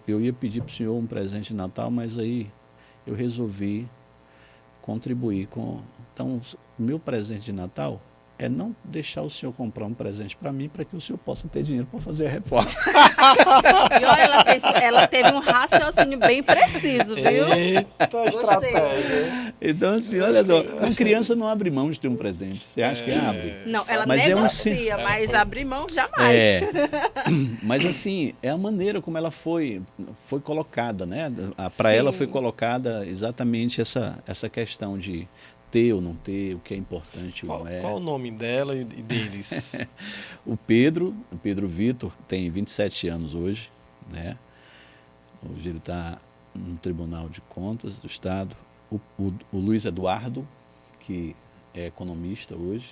eu ia pedir para o senhor um presente de Natal, mas aí eu resolvi contribuir com... Então, o meu presente de Natal é não deixar o senhor comprar um presente para mim, para que o senhor possa ter dinheiro para fazer a reforma. E olha, ela teve um raciocínio bem preciso, viu? Eita, estratégia. Então, assim, olha só, uma criança não abre mão de ter um presente. Você acha que abre? Não, ela mas negocia, mas abrir mão jamais. Mas assim, é a maneira como ela foi colocada, né? Para ela foi colocada exatamente essa questão de ter ou não ter, o que é importante ou não é. Qual o nome dela e deles? O Pedro Vitor tem 27 anos hoje, né? Hoje ele está no Tribunal de Contas do Estado. O Luiz Eduardo, que é economista hoje,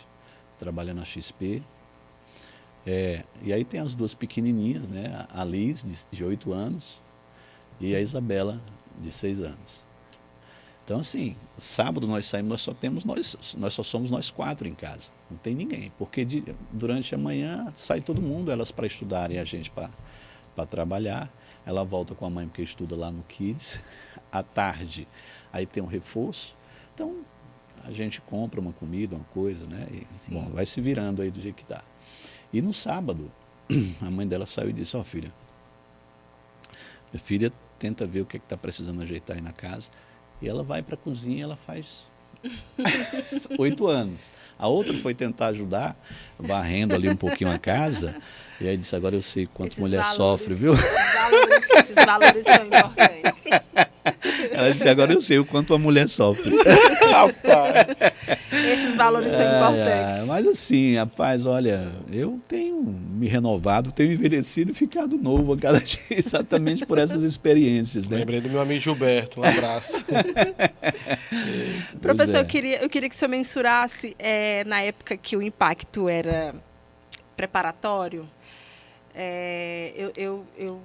trabalha na XP. E aí tem as 2 pequenininhas, né? A Liz, de 8 anos, e a Isabela, de 6 anos. Então, assim, sábado nós saímos, nós só somos nós 4 em casa, não tem ninguém, porque durante a manhã sai todo mundo, elas para estudarem e a gente para trabalhar. Ela volta com a mãe porque estuda lá no Kids, à tarde aí tem um reforço, então a gente compra uma comida, uma coisa, né? E, bom, vai se virando aí do jeito que dá. E no sábado, a mãe dela saiu e disse: ó, filha, minha filha tenta ver o que está precisando ajeitar aí na casa. E ela vai para a cozinha e ela faz 8 anos. A outra foi tentar ajudar, varrendo ali um pouquinho a casa. E aí disse: agora eu sei quanto mulher sofre, viu? Esses valores são importantes. Ela disse: agora eu sei o quanto a mulher sofre. Esses valores são importantes. Mas assim, rapaz, olha, eu tenho me renovado, tenho envelhecido e ficado novo a cada dia, exatamente por essas experiências, né? Lembrei do meu amigo Gilberto, um abraço. Professor, eu queria que o senhor mensurasse, na época que o impacto era preparatório, eu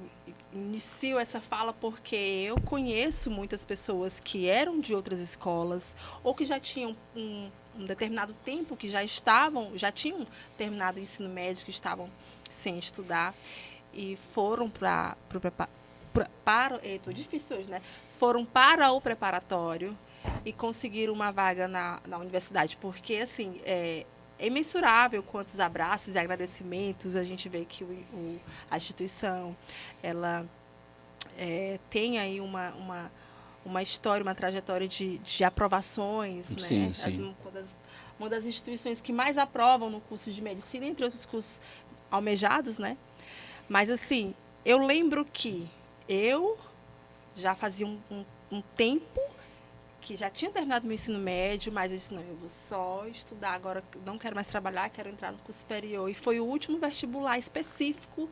inicio essa fala porque eu conheço muitas pessoas que eram de outras escolas ou que já tinham um determinado tempo, que já tinham terminado o ensino médio, que estavam sem estudar e foram estou difícil hoje, né? Foram para o preparatório e conseguiram uma vaga na universidade, porque assim é imensurável quantos abraços e agradecimentos a gente vê que a instituição ela tem aí uma história, uma trajetória de aprovações, né? Sim, sim. Uma das instituições que mais aprovam no curso de medicina, entre outros cursos almejados, né? Mas assim, eu lembro que eu já fazia um tempo que já tinha terminado meu ensino médio, mas eu disse: não, eu vou só estudar, agora não quero mais trabalhar, quero entrar no curso superior. E foi o último vestibular específico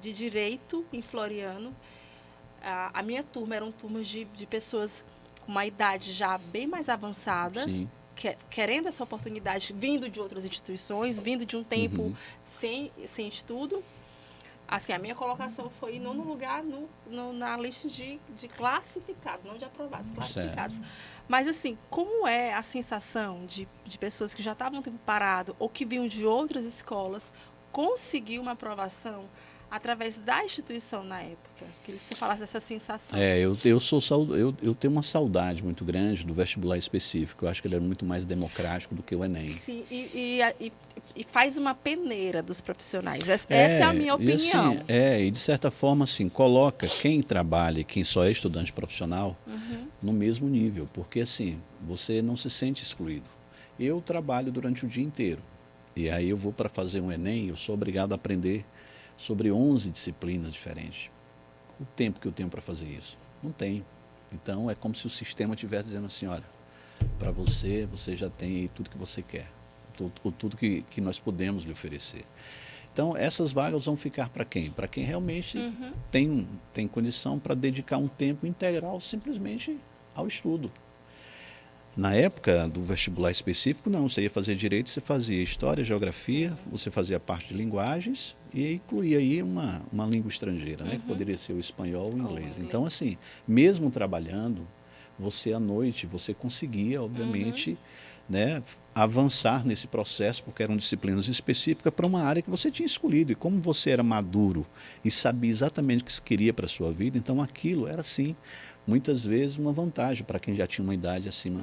de Direito em Floriano. A minha turma eram turmas de pessoas com uma idade já bem mais avançada, querendo essa oportunidade, vindo de outras instituições, vindo de um tempo sem estudo. Assim, a minha colocação foi em nono lugar na lista de classificados, não de aprovados, classificados. Certo. Mas, assim, como é a sensação de pessoas que já estavam tempo parado ou que vinham de outras escolas conseguir uma aprovação através da instituição na época? Queria que você falasse dessa sensação. Eu tenho uma saudade muito grande do vestibular específico. Eu acho que ele era muito mais democrático do que o Enem. Sim, e faz uma peneira dos profissionais. Essa é a minha opinião. E de certa forma, assim, coloca quem trabalha e quem só é estudante profissional no mesmo nível, porque assim, você não se sente excluído. Eu trabalho durante o dia inteiro, e aí eu vou para fazer um Enem, eu sou obrigado a aprender sobre 11 disciplinas diferentes. O tempo que eu tenho para fazer isso? Não tenho. Então é como se o sistema estivesse dizendo assim, olha, para você, você já tem aí tudo que você quer, tudo que nós podemos lhe oferecer. Então, essas vagas vão ficar para quem? Para quem realmente tem condição para dedicar um tempo integral simplesmente ao estudo. Na época do vestibular específico, não. Você ia fazer direito, você fazia história, geografia, você fazia parte de linguagens e incluía aí uma língua estrangeira, né? Que poderia ser o espanhol ou o inglês. Então, assim, mesmo trabalhando, você à noite, você conseguia, obviamente, né, avançar nesse processo, porque eram disciplinas específicas para uma área que você tinha escolhido. E como você era maduro e sabia exatamente o que você queria para a sua vida, então aquilo era, sim, muitas vezes uma vantagem para quem já tinha uma idade acima.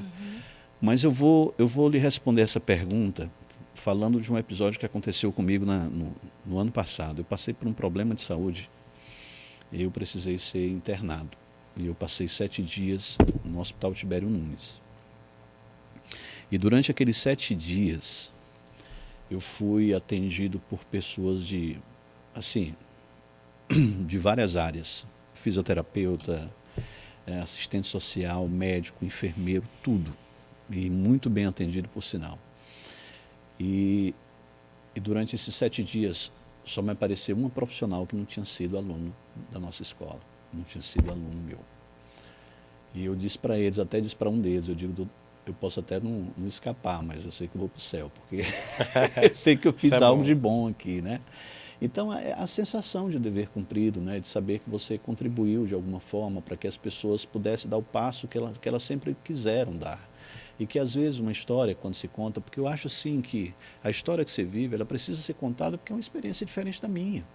Mas eu vou lhe responder essa pergunta falando de um episódio que aconteceu comigo no ano passado. Eu passei por um problema de saúde e eu precisei ser internado. E eu passei 7 dias no Hospital Tibério Nunes. E durante aqueles 7 dias, eu fui atendido por pessoas de várias áreas. Fisioterapeuta, assistente social, médico, enfermeiro, tudo. E muito bem atendido, por sinal. E durante esses 7 dias, só me apareceu uma profissional que não tinha sido aluno da nossa escola. Não tinha sido aluno meu. E eu disse para eles, até disse para um deles, eu digo, eu posso até não escapar, mas eu sei que eu vou para o céu, porque eu sei que eu fiz algo de bom aqui, né? Então, a sensação de dever cumprido, né, de saber que você contribuiu de alguma forma para que as pessoas pudessem dar o passo que elas sempre quiseram dar. E que, às vezes, uma história, quando se conta, porque eu acho, assim, que a história que você vive, ela precisa ser contada porque é uma experiência diferente da minha.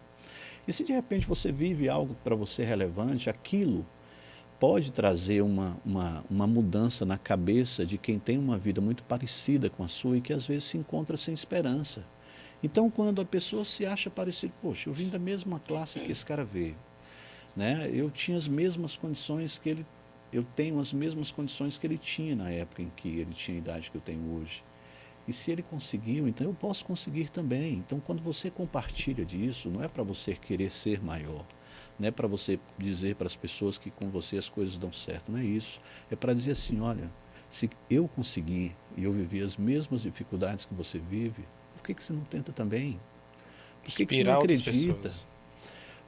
E se, de repente, você vive algo para você relevante, aquilo pode trazer uma mudança na cabeça de quem tem uma vida muito parecida com a sua e que, às vezes, se encontra sem esperança. Então, quando a pessoa se acha parecida, poxa, eu vim da mesma classe que esse cara veio, né? Eu tinha as mesmas condições que ele, eu tenho as mesmas condições que ele tinha na época em que ele tinha a idade que eu tenho hoje. E se ele conseguiu, então eu posso conseguir também. Então, quando você compartilha disso, não é para você querer ser maior, não é para você dizer para as pessoas que com você as coisas dão certo, não é isso. É para dizer assim, olha, se eu conseguir e eu viver as mesmas dificuldades que você vive, por que você não tenta também? Por que você não acredita?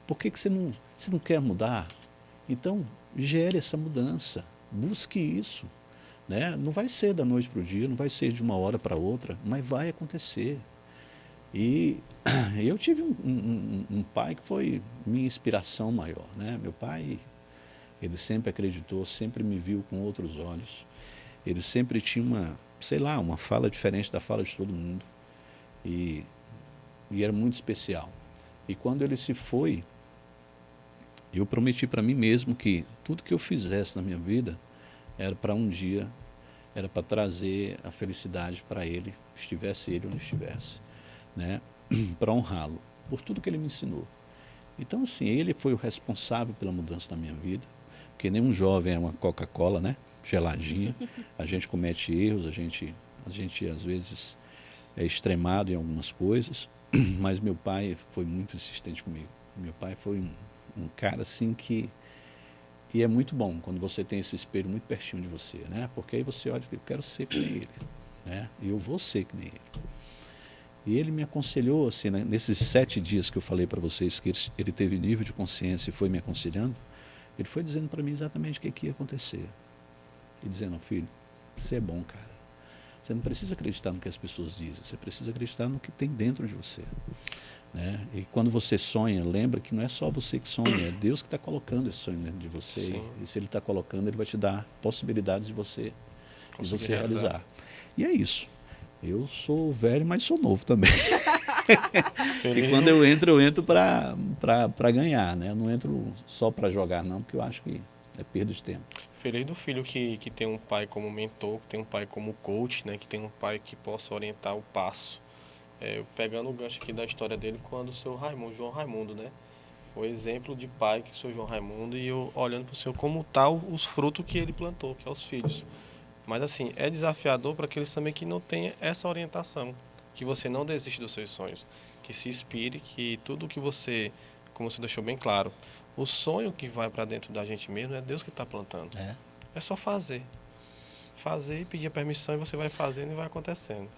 Por que você não quer mudar? Então, gere essa mudança, busque isso. Né? Não vai ser da noite para o dia, não vai ser de uma hora para outra, mas vai acontecer. E eu tive um pai que foi minha inspiração maior. Né? Meu pai, ele sempre acreditou, sempre me viu com outros olhos. Ele sempre tinha uma fala diferente da fala de todo mundo. E era muito especial. E quando ele se foi, eu prometi para mim mesmo que tudo que eu fizesse na minha vida era para um dia, era para trazer a felicidade para ele, estivesse ele onde estivesse, né? Para honrá-lo, por tudo que ele me ensinou. Então, assim, ele foi o responsável pela mudança da minha vida, porque nenhum jovem é uma Coca-Cola, né? Geladinha, a gente comete erros, a gente às vezes é extremado em algumas coisas, mas meu pai foi muito insistente comigo. Meu pai foi um cara assim que... E é muito bom quando você tem esse espelho muito pertinho de você, né? Porque aí você olha e diz, eu quero ser que nem ele, né? E eu vou ser que nem ele. E ele me aconselhou, assim, né? Nesses 7 dias que eu falei para vocês que ele teve nível de consciência e foi me aconselhando, ele foi dizendo para mim exatamente o que ia acontecer. E dizendo, filho, você é bom, cara. Você não precisa acreditar no que as pessoas dizem, você precisa acreditar no que tem dentro de você. né? E quando você sonha, lembra que não é só você que sonha, é Deus que está colocando esse sonho dentro de você. Sim. E se Ele está colocando, Ele vai te dar possibilidades de Consegui você realizar. realizar. E é isso. Eu sou velho, mas sou novo também. E Feliz quando do, eu entro para ganhar, né? Eu não entro só para jogar, não, porque eu acho que é perda de tempo. feliz do filho que tem um pai como mentor, que tem um pai como coach, né? Que tem um pai que possa orientar o passo. Pegando o gancho aqui da história dele, quando o seu Raimundo, João Raimundo, né? O exemplo de pai que sou João Raimundo e eu olhando para o Senhor como tal os frutos que ele plantou, que é os filhos. Mas assim, é desafiador para aqueles também que não têm essa orientação, que você não desiste dos seus sonhos, que se inspire, que tudo que você, como você deixou bem claro, o sonho que vai para dentro da gente mesmo é Deus que está plantando. É. É só fazer. Fazer e pedir a permissão e você vai fazendo e vai acontecendo.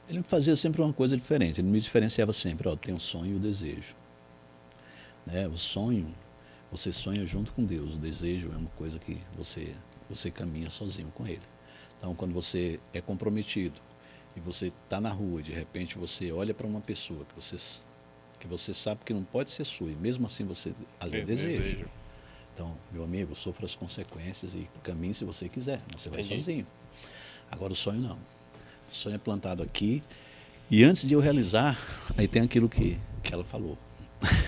Ele fazia sempre uma coisa diferente. Ele me diferenciava sempre. Ó, tem o sonho e o desejo. Né? O sonho, você sonha junto com Deus. O desejo é uma coisa que você caminha sozinho com Ele. Então, quando você é comprometido e você está na rua e de repente você olha para uma pessoa que você sabe que não pode ser sua e mesmo assim você ali deseja. Desejo. Então, meu amigo, sofra as consequências e caminhe se você quiser. Você vai Entendi. sozinho. Agora o sonho não. O sonho é plantado aqui e antes de eu realizar, aí tem aquilo que ela falou.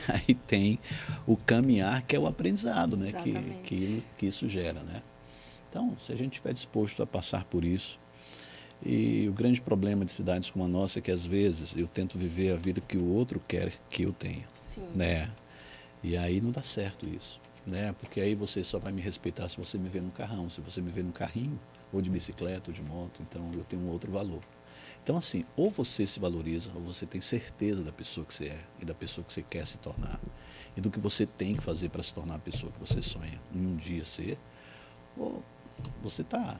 Aí tem o caminhar, que é o aprendizado, né? Que isso gera, né? Então, se a gente estiver disposto a passar por isso, e o grande problema de cidades como a nossa é que às vezes eu tento viver a vida que o outro quer que eu tenha, Sim. né? E aí não dá certo isso, né? Porque aí você só vai me respeitar se você me ver no carrão, se você me ver no carrinho, ou de bicicleta, ou de moto, então eu tenho um outro valor. Então, assim, ou você se valoriza, ou você tem certeza da pessoa que você é e da pessoa que você quer se tornar, e do que você tem que fazer para se tornar a pessoa que você sonha em um dia ser, ou você está,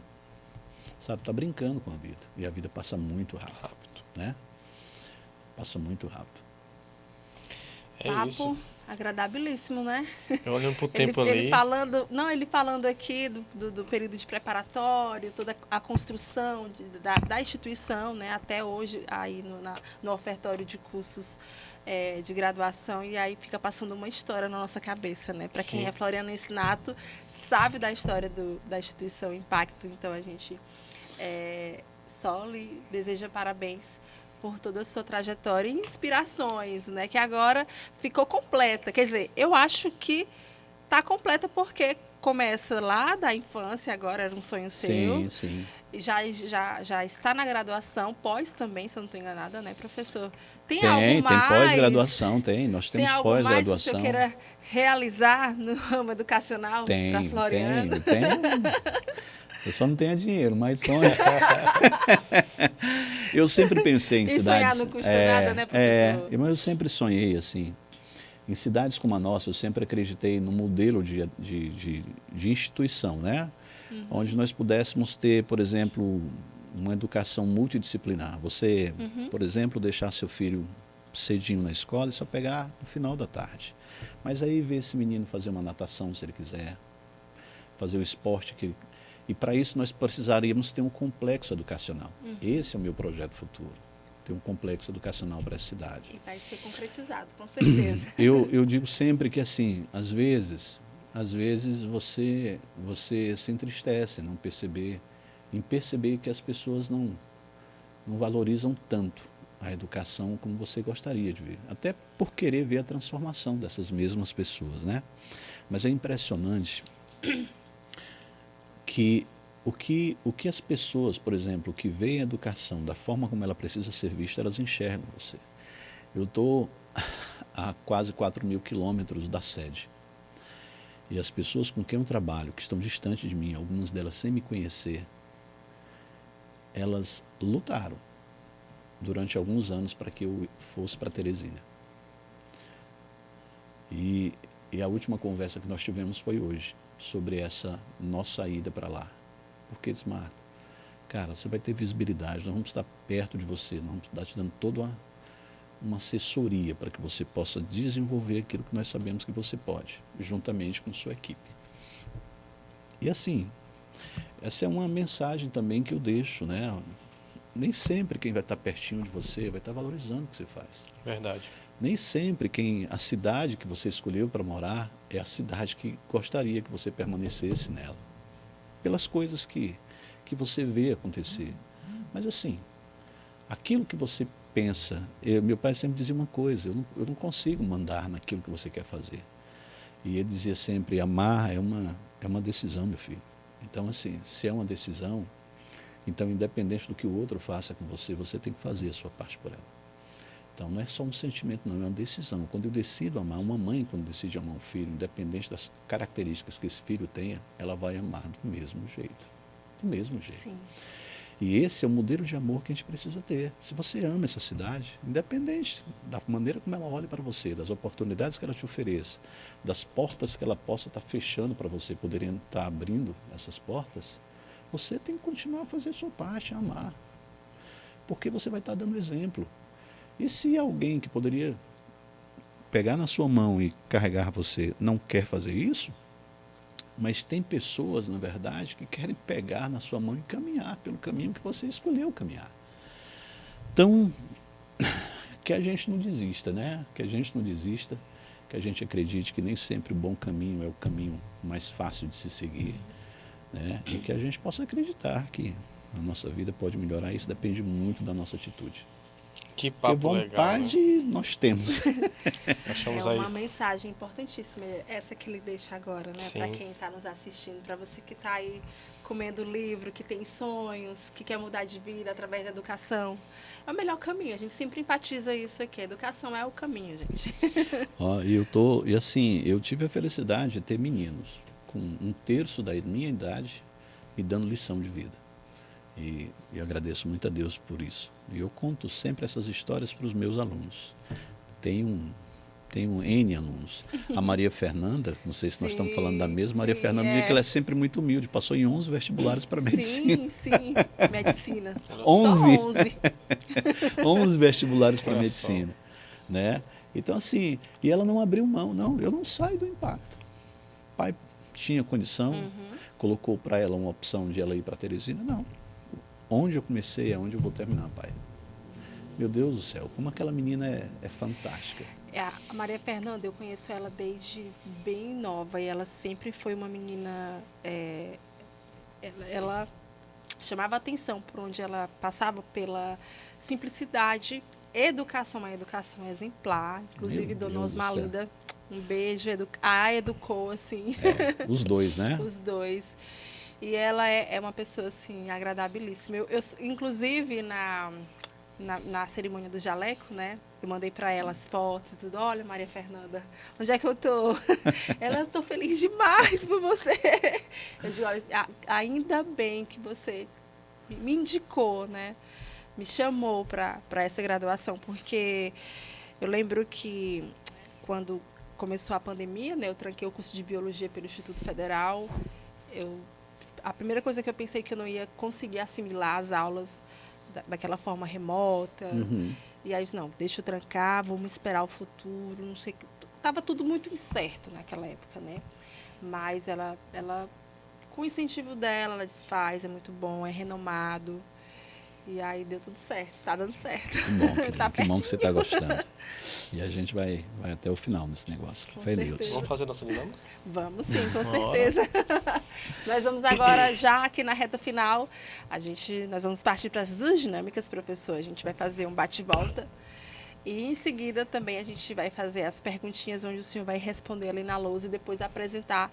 sabe, está brincando com a vida. E a vida passa muito rápido, né? Passa muito rápido. É Papo isso. agradabilíssimo, né? Eu olhando pro tempo ali. Ele falando aqui do período de preparatório, toda a construção da instituição, né? Até hoje aí no ofertório de cursos de graduação, e aí fica passando uma história na nossa cabeça, né? Para quem Sim. é florianense nato, sabe da história da instituição Impacto, então a gente só lhe deseja parabéns por toda a sua trajetória e inspirações, né? Que agora ficou completa. Quer dizer, eu acho que está completa porque começa lá da infância, agora era um sonho seu. Sim. Já está na graduação, pós também, se eu não estou enganada, né, professor? Tem Tem algo mais? pós-graduação, tem. Nós Tem temos algo mais que o senhor pós-graduação. queira realizar no ramo educacional para Floriano? Tenho. Eu só não tenho dinheiro, mas sonho. Eu sempre pensei em E cidades. sonhar não custa nada, né, professor? Mas eu sempre sonhei assim. Em cidades como a nossa, eu sempre acreditei no modelo de instituição, né? Uhum. Onde nós pudéssemos ter, por exemplo, uma educação multidisciplinar. Você, por exemplo, deixar seu filho cedinho na escola e só pegar no final da tarde. Mas aí ver esse menino fazer uma natação, se ele quiser, fazer o esporte que... E para isso nós precisaríamos ter um complexo educacional. Esse é o meu projeto futuro. Ter um complexo educacional para essa cidade. E vai ser concretizado, com certeza. Eu digo sempre que, assim, às vezes você se entristece em perceber que as pessoas não valorizam tanto a educação como você gostaria de ver. Até por querer ver a transformação dessas mesmas pessoas, né? Mas é impressionante que o que as pessoas, por exemplo, que veem a educação da forma como ela precisa ser vista, elas enxergam você. Eu estou a quase 4.000 quilômetros da sede. E as pessoas com quem eu trabalho, que estão distantes de mim, algumas delas sem me conhecer, elas lutaram durante alguns anos para que eu fosse para Teresina. E a última conversa que nós tivemos foi hoje, sobre essa nossa ida para lá. Porque eles marcam, cara, você vai ter visibilidade, nós vamos estar perto de você, nós vamos estar te dando toda uma assessoria para que você possa desenvolver aquilo que nós sabemos que você pode, juntamente com sua equipe. E assim, essa é uma mensagem também que eu deixo, né? nem sempre quem vai estar pertinho de você vai estar valorizando o que você faz. Verdade. Nem sempre a cidade que você escolheu para morar é a cidade que gostaria que você permanecesse nela. Pelas coisas que você vê acontecer. Mas assim, aquilo que você pensa, meu pai sempre dizia uma coisa, eu não consigo mandar naquilo que você quer fazer. E ele dizia sempre, amar é uma decisão, meu filho. Então assim, se é uma decisão, então independente do que o outro faça com você, você tem que fazer a sua parte por ela. Então não é só um sentimento, não, é uma decisão. Quando eu decido amar, uma mãe quando decide amar um filho, independente das características que esse filho tenha, ela vai amar do mesmo jeito. Do mesmo jeito. Sim. E esse é o modelo de amor que a gente precisa ter. Se você ama essa cidade, independente da maneira como ela olha para você, das oportunidades que ela te ofereça, das portas que ela possa estar fechando para você, poderiam estar abrindo essas portas, você tem que continuar a fazer a sua parte, a amar. Porque você vai estar dando exemplo. E se alguém que poderia pegar na sua mão e carregar você não quer fazer isso, mas tem pessoas, na verdade, que querem pegar na sua mão e caminhar pelo caminho que você escolheu caminhar. Então, que a gente não desista, né? Que a gente não desista, que a gente acredite que nem sempre o bom caminho é o caminho mais fácil de se seguir, né? E que a gente possa acreditar que a nossa vida pode melhorar. Isso depende muito da nossa atitude. Que Porque papo vontade legal, né? nós temos. Achamos É aí. uma mensagem importantíssima, essa que ele deixa agora, né? Sim. Para quem está nos assistindo, para você que está aí comendo livro, que tem sonhos, que quer mudar de vida através da educação. É o melhor caminho, a gente sempre enfatiza isso aqui. A educação é o caminho, gente. Ó, e assim, eu tive a felicidade de ter meninos com 1/3 da minha idade me dando lição de vida. E agradeço muito a Deus por isso. E eu conto sempre essas histórias para os meus alunos. Tenho N alunos. A Maria Fernanda, não sei se nós estamos falando da mesma, Maria Fernanda diz que ela é sempre muito humilde, passou em 11 vestibulares para medicina. Sim, medicina. 11? Só 11. 11 vestibulares para Olha só. medicina, né? Então assim, e ela não abriu mão, não, eu não saio do impacto. O pai tinha condição, colocou para ela uma opção de ela ir para Teresina, não. Onde eu comecei é onde eu vou terminar, pai. Meu Deus do céu, como aquela menina é fantástica. A Maria Fernanda, eu conheço ela desde bem nova e ela sempre foi uma menina. Ela chamava atenção por onde ela passava pela simplicidade, educação, uma educação exemplar. Inclusive, Meu Dona Deus do céu. Osmalinda, um beijo, educou, assim, Os dois, né? os dois. E ela é uma pessoa, assim, agradabilíssima. Inclusive, na cerimônia do jaleco, né? Eu mandei para ela as fotos e tudo. Olha, Maria Fernanda, onde é que eu tô? Ela, eu tô feliz demais por você. Eu digo, olha, ainda bem que você me indicou, né? Me chamou para essa graduação, porque eu lembro que quando começou a pandemia, né? Eu tranquei o curso de biologia pelo Instituto Federal. A primeira coisa que eu pensei que eu não ia conseguir assimilar as aulas daquela forma remota. E aí eu disse, não, deixa eu trancar, vamos esperar o futuro, não sei. Tava tudo muito incerto naquela época, né? Mas ela com o incentivo dela, ela disse, faz, é muito bom, é renomado. E aí deu tudo certo, tá dando certo. Que bom, querido, Tá que bom que você está pertinho. gostando. E a gente vai até o final nesse negócio. Com Fé em certeza. Deus. Vamos fazer nossa dinâmica? Vamos sim, com Bora. certeza. Nós vamos agora, já aqui na reta final, nós vamos partir para as 2 dinâmicas, professor. A gente vai fazer um bate-volta e em seguida também a gente vai fazer as perguntinhas onde o senhor vai responder ali na lousa e depois apresentar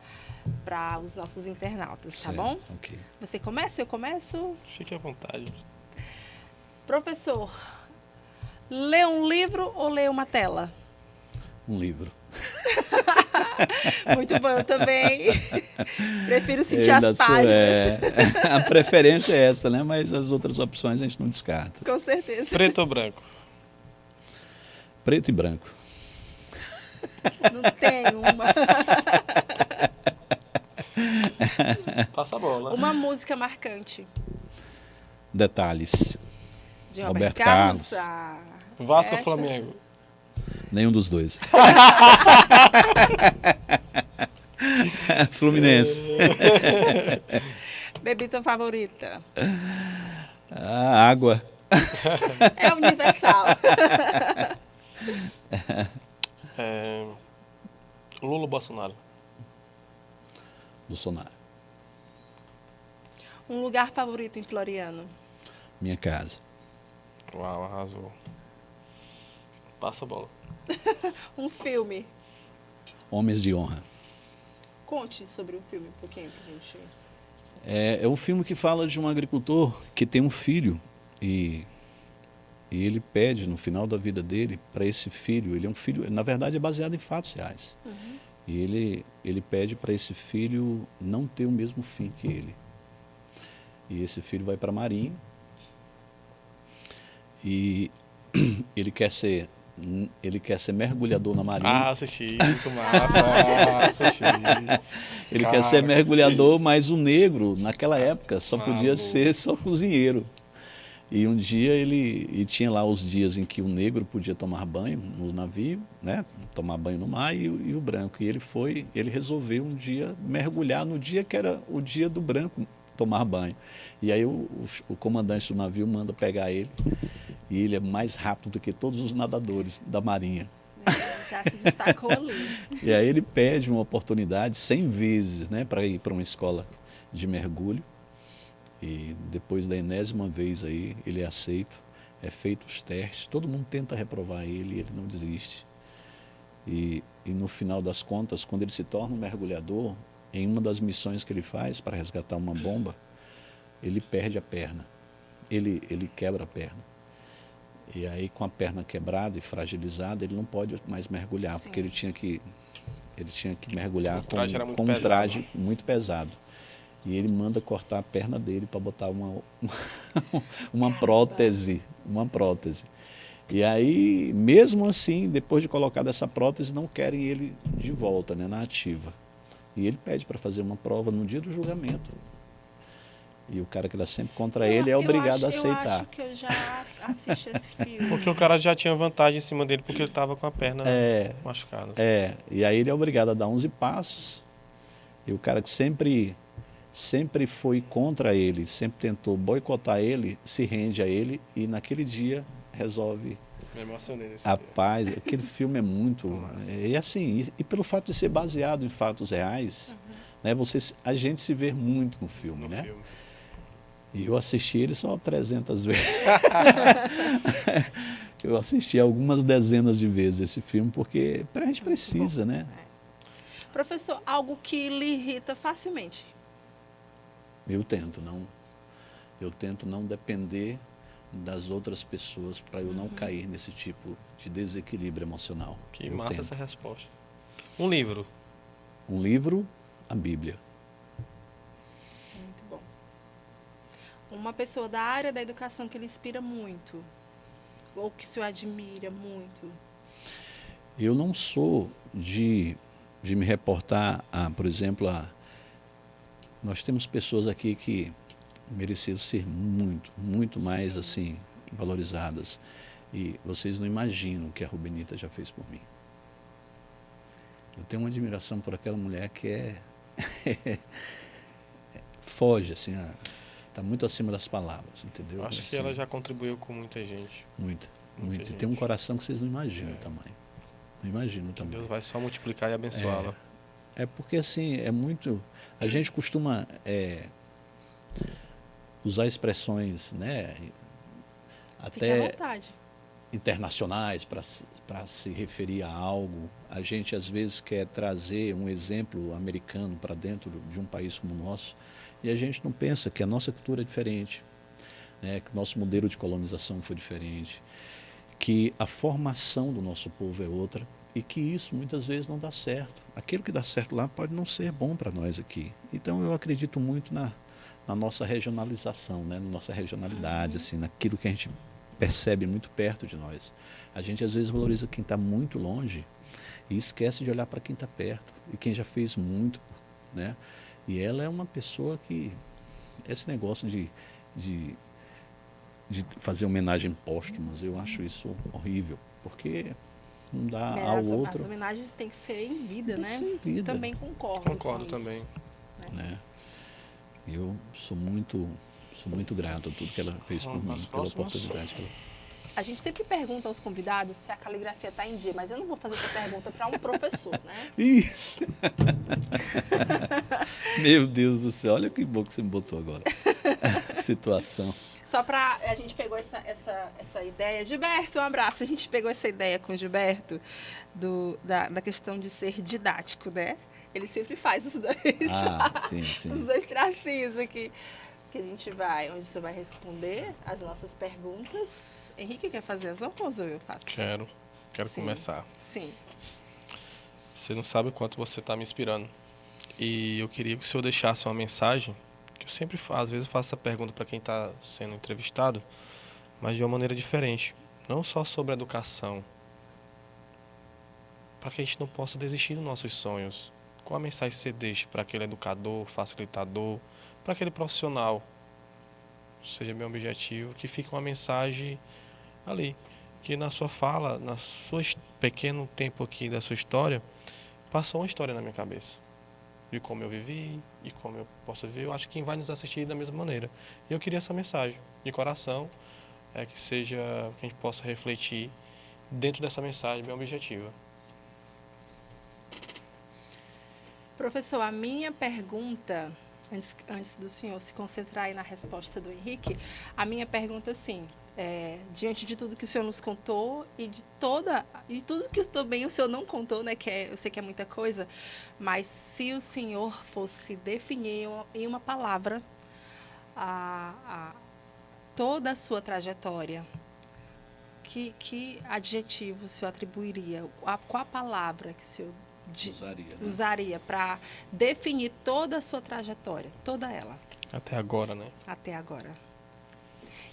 para os nossos internautas, tá Certo, bom? ok. Você começa? Eu começo? Fique à vontade. Professor, lê um livro ou lê uma tela? Um livro. Muito bom, eu também. Prefiro sentir Eu ainda as sou, páginas. a preferência é essa, né? Mas as outras opções a gente não descarta. Com certeza. Preto ou branco? Preto e branco. Não tem uma. Passa a bola. Uma música marcante. Detalhes. De Roberto Roberto Carlos. Vasco ou Essa. Flamengo? Nenhum dos dois. Fluminense. Bebida favorita. A água. É universal. Lula ou Bolsonaro? Bolsonaro. Um lugar favorito em Floriano? Minha casa. Uau, arrasou. Passa a bola. Um filme? Homens de Honra. Conte sobre o filme um pouquinho pra gente. É um filme que fala de um agricultor que tem um filho e ele pede no final da vida dele para esse filho, ele é um filho, na verdade é baseado em fatos reais. E ele pede para esse filho não ter o mesmo fim que ele. E esse filho vai para a Marinha e ele quer ser mergulhador na Marinha. Assisti, muito massa. Assisti. Ele Cara, quer ser mergulhador, mas o negro, naquela época, só podia maluco. ser só cozinheiro. E um dia e tinha lá os dias em que o negro podia tomar banho no navio, né? Tomar banho no mar e o branco. E ele resolveu um dia mergulhar no dia que era o dia do branco tomar banho. E aí o comandante do navio manda pegar ele e ele é mais rápido do que todos os nadadores da Marinha. Já se destacou ali. E aí ele pede uma oportunidade 100 vezes, né, para ir para uma escola de mergulho. E depois da enésima vez aí, ele é aceito, é feito os testes, todo mundo tenta reprovar ele e ele não desiste. E no final das contas, quando ele se torna um mergulhador, em uma das missões que ele faz para resgatar uma bomba, ele perde a perna, ele quebra a perna. E aí com a perna quebrada e fragilizada, ele não pode mais mergulhar, Sim. porque ele tinha que mergulhar com um pesado. traje muito pesado. E ele manda cortar a perna dele para botar uma prótese. E aí, mesmo assim, depois de colocar essa prótese, não querem ele de volta, né, na ativa. E ele pede para fazer uma prova no dia do julgamento. E o cara que era sempre contra ele é obrigado a aceitar. Eu acho que eu já assisti esse filme. Porque o cara já tinha vantagem em cima dele porque ele estava com a perna machucada. E aí ele é obrigado a dar 11 passos. E o cara que sempre foi contra ele, sempre tentou boicotar ele, se rende a ele e naquele dia resolve Me emocionei nesse a dia. paz. Aquele filme é muito... E assim, e pelo fato de ser baseado em fatos reais, né, a gente se vê muito no filme, né? Filme. E eu assisti ele só 300 vezes. Eu assisti algumas dezenas de vezes esse filme, porque a gente precisa, né? Professor, algo que lhe irrita facilmente? Eu tento não depender das outras pessoas para eu não cair nesse tipo de desequilíbrio emocional. Que massa essa resposta. Um livro. Um livro, a Bíblia. Muito bom. Uma pessoa da área da educação que lhe inspira muito, ou que o senhor admira muito? Eu não sou de me reportar por exemplo, nós temos pessoas aqui que mereciam ser muito, muito mais assim valorizadas. E vocês não imaginam o que a Rubenita já fez por mim. Eu tenho uma admiração por aquela mulher que foge, assim, está muito acima das palavras, entendeu? Acho que assim, ela já contribuiu com muita gente. Muita. gente. E tem um coração que vocês não imaginam o tamanho. Não imaginam o tamanho. Deus vai só multiplicar e abençoá-la. É porque assim, é muito... A gente costuma usar expressões, né, até internacionais para se referir a algo. A gente às vezes quer trazer um exemplo americano para dentro de um país como o nosso e a gente não pensa que a nossa cultura é diferente, né, que o nosso modelo de colonização foi diferente, que a formação do nosso povo é outra. E que isso muitas vezes não dá certo. Aquilo que dá certo lá pode não ser bom para nós aqui. Então eu acredito muito na nossa regionalização, né? Na nossa regionalidade, assim, naquilo que a gente percebe muito perto de nós. A gente às vezes valoriza quem está muito longe e esquece de olhar para quem está perto e quem já fez muito, né? E ela é uma pessoa que... Esse negócio de fazer homenagem póstumas, eu acho isso horrível, porque... não dá ao outro. As homenagens têm que ser em vida, né? Ser em vida. Também concordo. Concordo também. Né? Eu sou muito Sou muito grato a tudo que ela fez por mim, pela oportunidade que ela... A gente sempre pergunta aos convidados se a caligrafia está em dia, mas eu não vou fazer essa pergunta para um professor, né? Ih! Meu Deus do céu, olha que bom que você me botou agora. Situação. Só para... A gente pegou essa ideia. Gilberto, um abraço. A gente pegou essa ideia com o Gilberto da questão de ser didático, né? Ele sempre faz os dois, Sim, sim. os dois tracinhos aqui. Que a gente vai, onde você vai responder as nossas perguntas. Henrique, quer fazer as honras ou eu faço? Quero Sim. começar. Sim. Você não sabe o quanto você está me inspirando. E eu queria que o senhor deixasse uma mensagem, que eu sempre faço, às vezes eu faço essa pergunta para quem está sendo entrevistado, mas de uma maneira diferente. Não só sobre educação, para que a gente não possa desistir dos nossos sonhos. Qual a mensagem você deixa para aquele educador, facilitador, para aquele profissional? Seja meu objetivo, que fique uma mensagem ali, que na sua fala, na sua pequeno tempo aqui da sua história, passou uma história na minha cabeça, de como eu vivi, de como eu posso viver. Eu acho que quem vai nos assistir da mesma maneira. E eu queria essa mensagem, de coração, que seja, que a gente possa refletir dentro dessa mensagem bem objetiva. Professor, a minha pergunta, antes do senhor se concentrar aí na resposta do Henrique, a minha pergunta, assim, diante de tudo que o senhor nos contou e de tudo que também o senhor não contou, né, eu sei que é muita coisa, mas se o senhor fosse definir em uma palavra toda a sua trajetória, que adjetivo o senhor atribuiria? Qual a palavra que o senhor usaria para definir toda a sua trajetória, toda ela? Até agora, né? Até agora.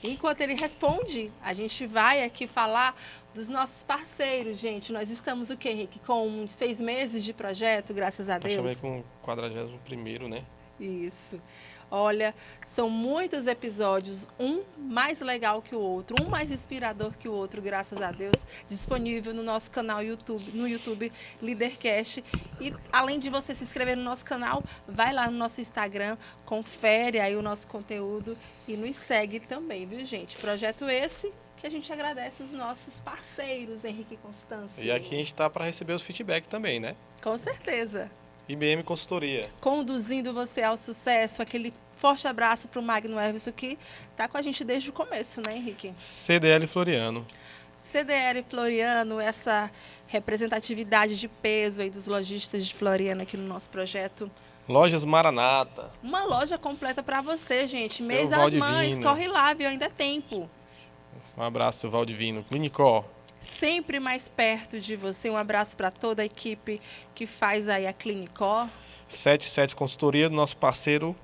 Enquanto ele responde, a gente vai aqui falar dos nossos parceiros, gente. Nós estamos o quê, Henrique? Com 6 meses de projeto, graças a Deus. Eu chamei com o 41º, né? Isso. Olha, são muitos episódios, um mais legal que o outro, um mais inspirador que o outro, graças a Deus, disponível no nosso canal no YouTube Leadercast. E além de você se inscrever no nosso canal, vai lá no nosso Instagram, confere aí o nosso conteúdo e nos segue também, viu, gente? Projeto esse que a gente agradece os nossos parceiros, Henrique e Constância. E aqui a gente está para receber os feedback também, né? Com certeza. IBM Consultoria. Conduzindo você ao sucesso, aquele forte abraço para o Magno Herves, que está com a gente desde o começo, né, Henrique? CDL Floriano. CDL Floriano, essa representatividade de peso aí dos lojistas de Floriano aqui no nosso projeto. Lojas Maranata. Uma loja completa para você, gente. Seu Mês das Valdivino. Mães, corre lá, viu? Ainda é tempo. Um abraço, seu Valdivino. Clinicó. Sempre mais perto de você. Um abraço para toda a equipe que faz aí a Clinicó. 77 Consultoria do nosso parceiro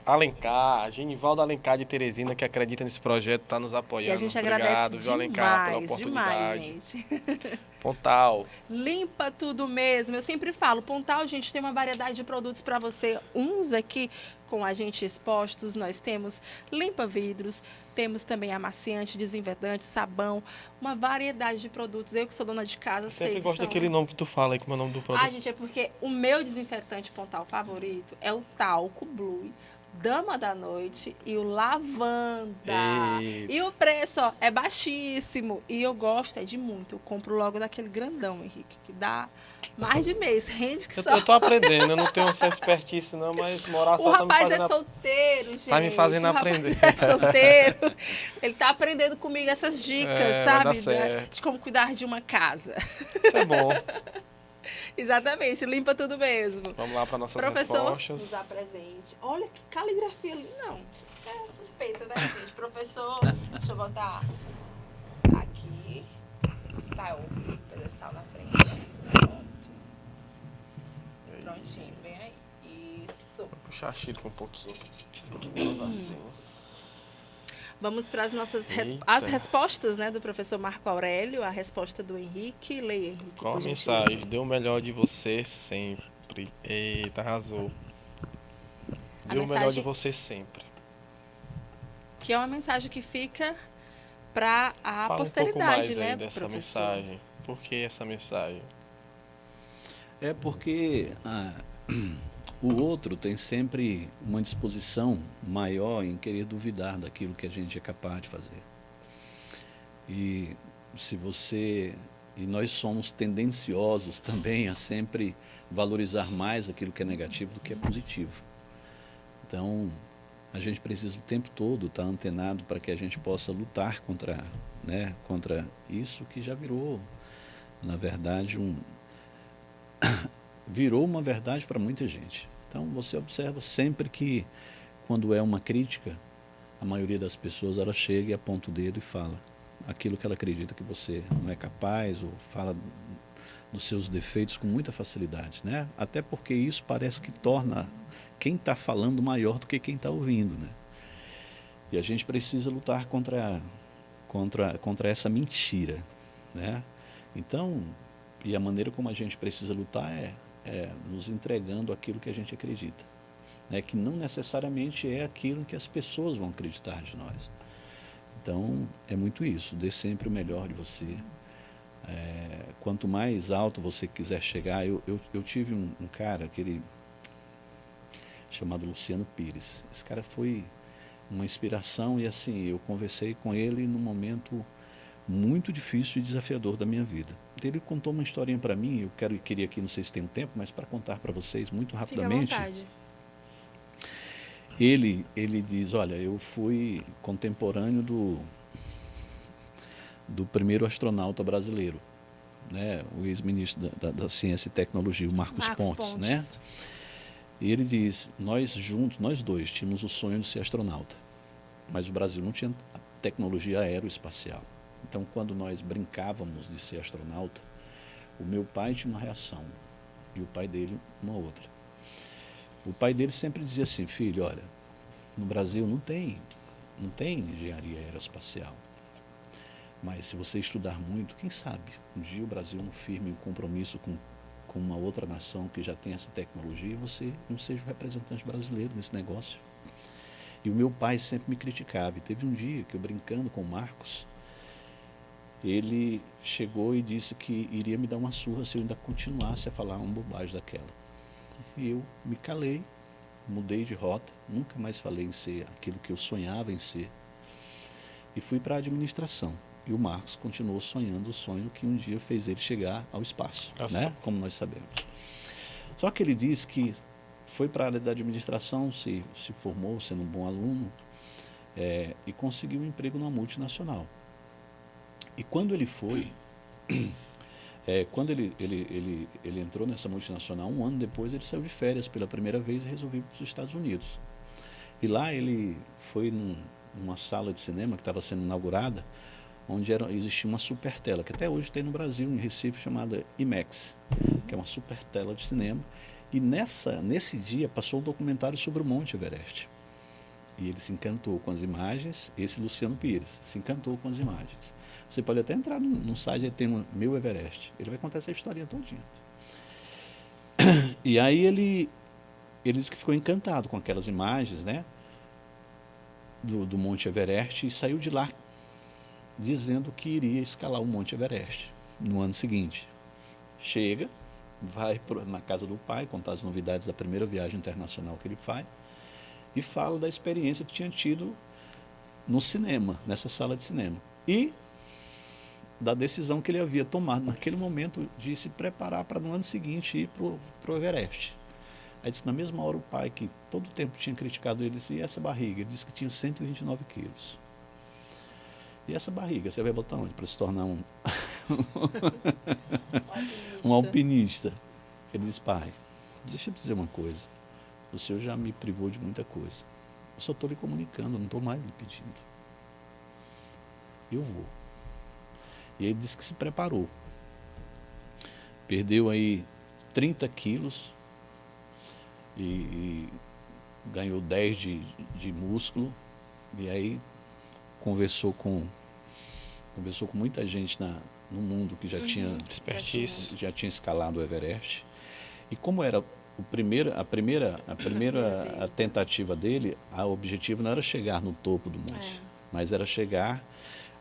Alencar, Genivaldo Alencar de Teresina, que acredita nesse projeto, está nos apoiando. E a gente Obrigado, agradece viu, Alencar, pela demais, oportunidade. gente. Pontal. Limpa tudo mesmo. Eu sempre falo, Pontal, gente, tem uma variedade de produtos para você. Uns aqui com a gente expostos, nós temos limpa vidros, temos também amaciante, desinfetante, sabão, uma variedade de produtos. Eu que sou dona de casa, Eu sempre sei gosto que daquele nome que tu fala aí, como é o nome do produto. gente, é porque o meu desinfetante Pontal favorito é o Talco Blue, Dama da Noite e o Lavanda. Eita. E o preço, ó, é baixíssimo. E eu gosto de muito. Eu compro logo daquele grandão, Henrique, que dá mais de mês. Rende que só. Eu tô aprendendo, eu não tenho essa expertise não, mas morar O só tá me rapaz fazendo... é solteiro, gente. Tá me fazendo O rapaz aprender. é solteiro. Ele tá aprendendo comigo essas dicas, vai dar sabe? certo. De como cuidar de uma casa. Isso é bom. Exatamente, limpa tudo mesmo. Vamos lá para nossas Professor, respostas. nos apresente. Olha que caligrafia ali. Não, é suspeita, né, gente? Professor, deixa eu botar aqui. Tá, o pedestal na frente. Pronto. Prontinho, vem aí. Isso. Vou puxar a xícara um pouquinho. Assim. Vamos para as nossas Eita. as respostas, né, do professor Marco Aurélio, a resposta do Henrique. Leia, Henrique. Qual a por gentileza. mensagem? Dê o melhor de você sempre. Eita, arrasou. A Dê o melhor de mensagem- você sempre. Que é uma mensagem que fica para a Fala posteridade, um pouco mais né, aí dessa professor? mensagem. Por que essa mensagem? É porque o outro tem sempre uma disposição maior em querer duvidar daquilo que a gente é capaz de fazer. E se você e nós somos tendenciosos também a sempre valorizar mais aquilo que é negativo do que é positivo. Então, a gente precisa o tempo todo estar antenado para que a gente possa lutar contra, né, contra isso que já virou, na verdade, virou uma verdade para muita gente. Então, você observa sempre que, quando é uma crítica, a maioria das pessoas ela chega e aponta o dedo e fala aquilo que ela acredita que você não é capaz, ou fala dos seus defeitos com muita facilidade, né? Até porque isso parece que torna quem está falando maior do que quem está ouvindo, né? E a gente precisa lutar contra essa mentira, né? Então, e a maneira como a gente precisa lutar é nos entregando aquilo que a gente acredita, né? Que não necessariamente é aquilo que as pessoas vão acreditar de nós. Então, é muito isso, dê sempre o melhor de você. Quanto mais alto você quiser chegar, eu tive um cara, chamado Luciano Pires. Esse cara foi uma inspiração e assim, eu conversei com ele num momento muito difícil e desafiador da minha vida. Ele contou uma historinha para mim, queria aqui, não sei se tem um tempo, mas para contar para vocês muito rapidamente. Fique à vontade. Ele diz, olha, eu fui contemporâneo do primeiro astronauta brasileiro, né, o ex-ministro da Ciência e Tecnologia, o Marcos Pontes, né? E ele diz, nós juntos, nós dois, tínhamos o sonho de ser astronauta, mas o Brasil não tinha a tecnologia aeroespacial. Então, quando nós brincávamos de ser astronauta, o meu pai tinha uma reação e o pai dele uma outra. O pai dele sempre dizia assim, filho, olha, no Brasil não tem engenharia aeroespacial, mas se você estudar muito, quem sabe, um dia o Brasil não firme um compromisso com uma outra nação que já tem essa tecnologia e você não seja o representante brasileiro nesse negócio. E o meu pai sempre me criticava. E teve um dia que eu, brincando com o Marcos, ele chegou e disse que iria me dar uma surra se eu ainda continuasse a falar uma bobagem daquela. E eu me calei, mudei de rota, nunca mais falei em ser aquilo que eu sonhava em ser. E fui para a administração. E o Marcos continuou sonhando o sonho que um dia fez ele chegar ao espaço, né? Como nós sabemos. Só que ele disse que foi para a área da administração, se formou sendo um bom aluno, e conseguiu um emprego numa multinacional. E quando ele foi, quando ele entrou nessa multinacional, um ano depois ele saiu de férias pela primeira vez e resolveu ir para os Estados Unidos. E lá ele foi numa sala de cinema que estava sendo inaugurada, onde existia uma super tela, que até hoje tem no Brasil, em Recife, chamada IMAX, que é uma super tela de cinema. E nesse dia passou um documentário sobre o Monte Everest. E ele se encantou com as imagens, esse Luciano Pires, se encantou com as imagens. Você pode até entrar num site e tem um Meu Everest, ele vai contar essa historinha todinha. E aí ele disse que ficou encantado com aquelas imagens, né, do Monte Everest, e saiu de lá dizendo que iria escalar o Monte Everest no ano seguinte. Chega, vai na casa do pai, contar as novidades da primeira viagem internacional que ele faz, e fala da experiência que tinha tido no cinema, nessa sala de cinema. E da decisão que ele havia tomado naquele momento de se preparar para no ano seguinte ir para o Everest. Aí disse, na mesma hora o pai, que todo o tempo tinha criticado ele, disse, e essa barriga? Ele disse que tinha 129 quilos. E essa barriga, você vai botar onde para se tornar um alpinista? Ele disse, pai, deixa eu te dizer uma coisa, o senhor já me privou de muita coisa. Eu só estou lhe comunicando, não estou mais lhe pedindo. Eu vou. E ele disse que se preparou. Perdeu aí 30 quilos e ganhou 10 de músculo. E aí conversou com muita gente no mundo que já tinha escalado o Everest. E como era a primeira tentativa dele, o objetivo não era chegar no topo do monte, mas era chegar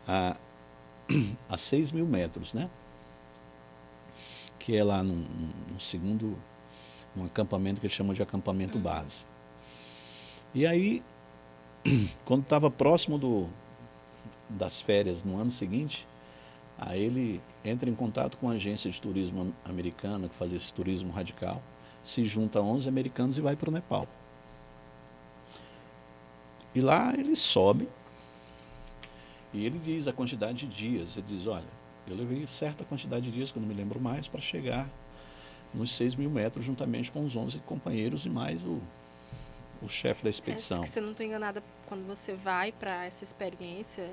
a 6.000 metros, né? Que é lá no um acampamento que eles chamam de acampamento base. E aí, quando estava próximo das férias no ano seguinte, aí ele entra em contato com uma agência de turismo americana que fazia esse turismo radical, se junta a 11 americanos e vai para o Nepal. E lá ele sobe e ele diz a quantidade de dias. Ele diz, olha, eu levei certa quantidade de dias, que eu não me lembro mais, para chegar nos 6.000 metros, juntamente com os 11 companheiros e mais o chefe da expedição. Se eu não estou enganada, quando você vai para essa experiência,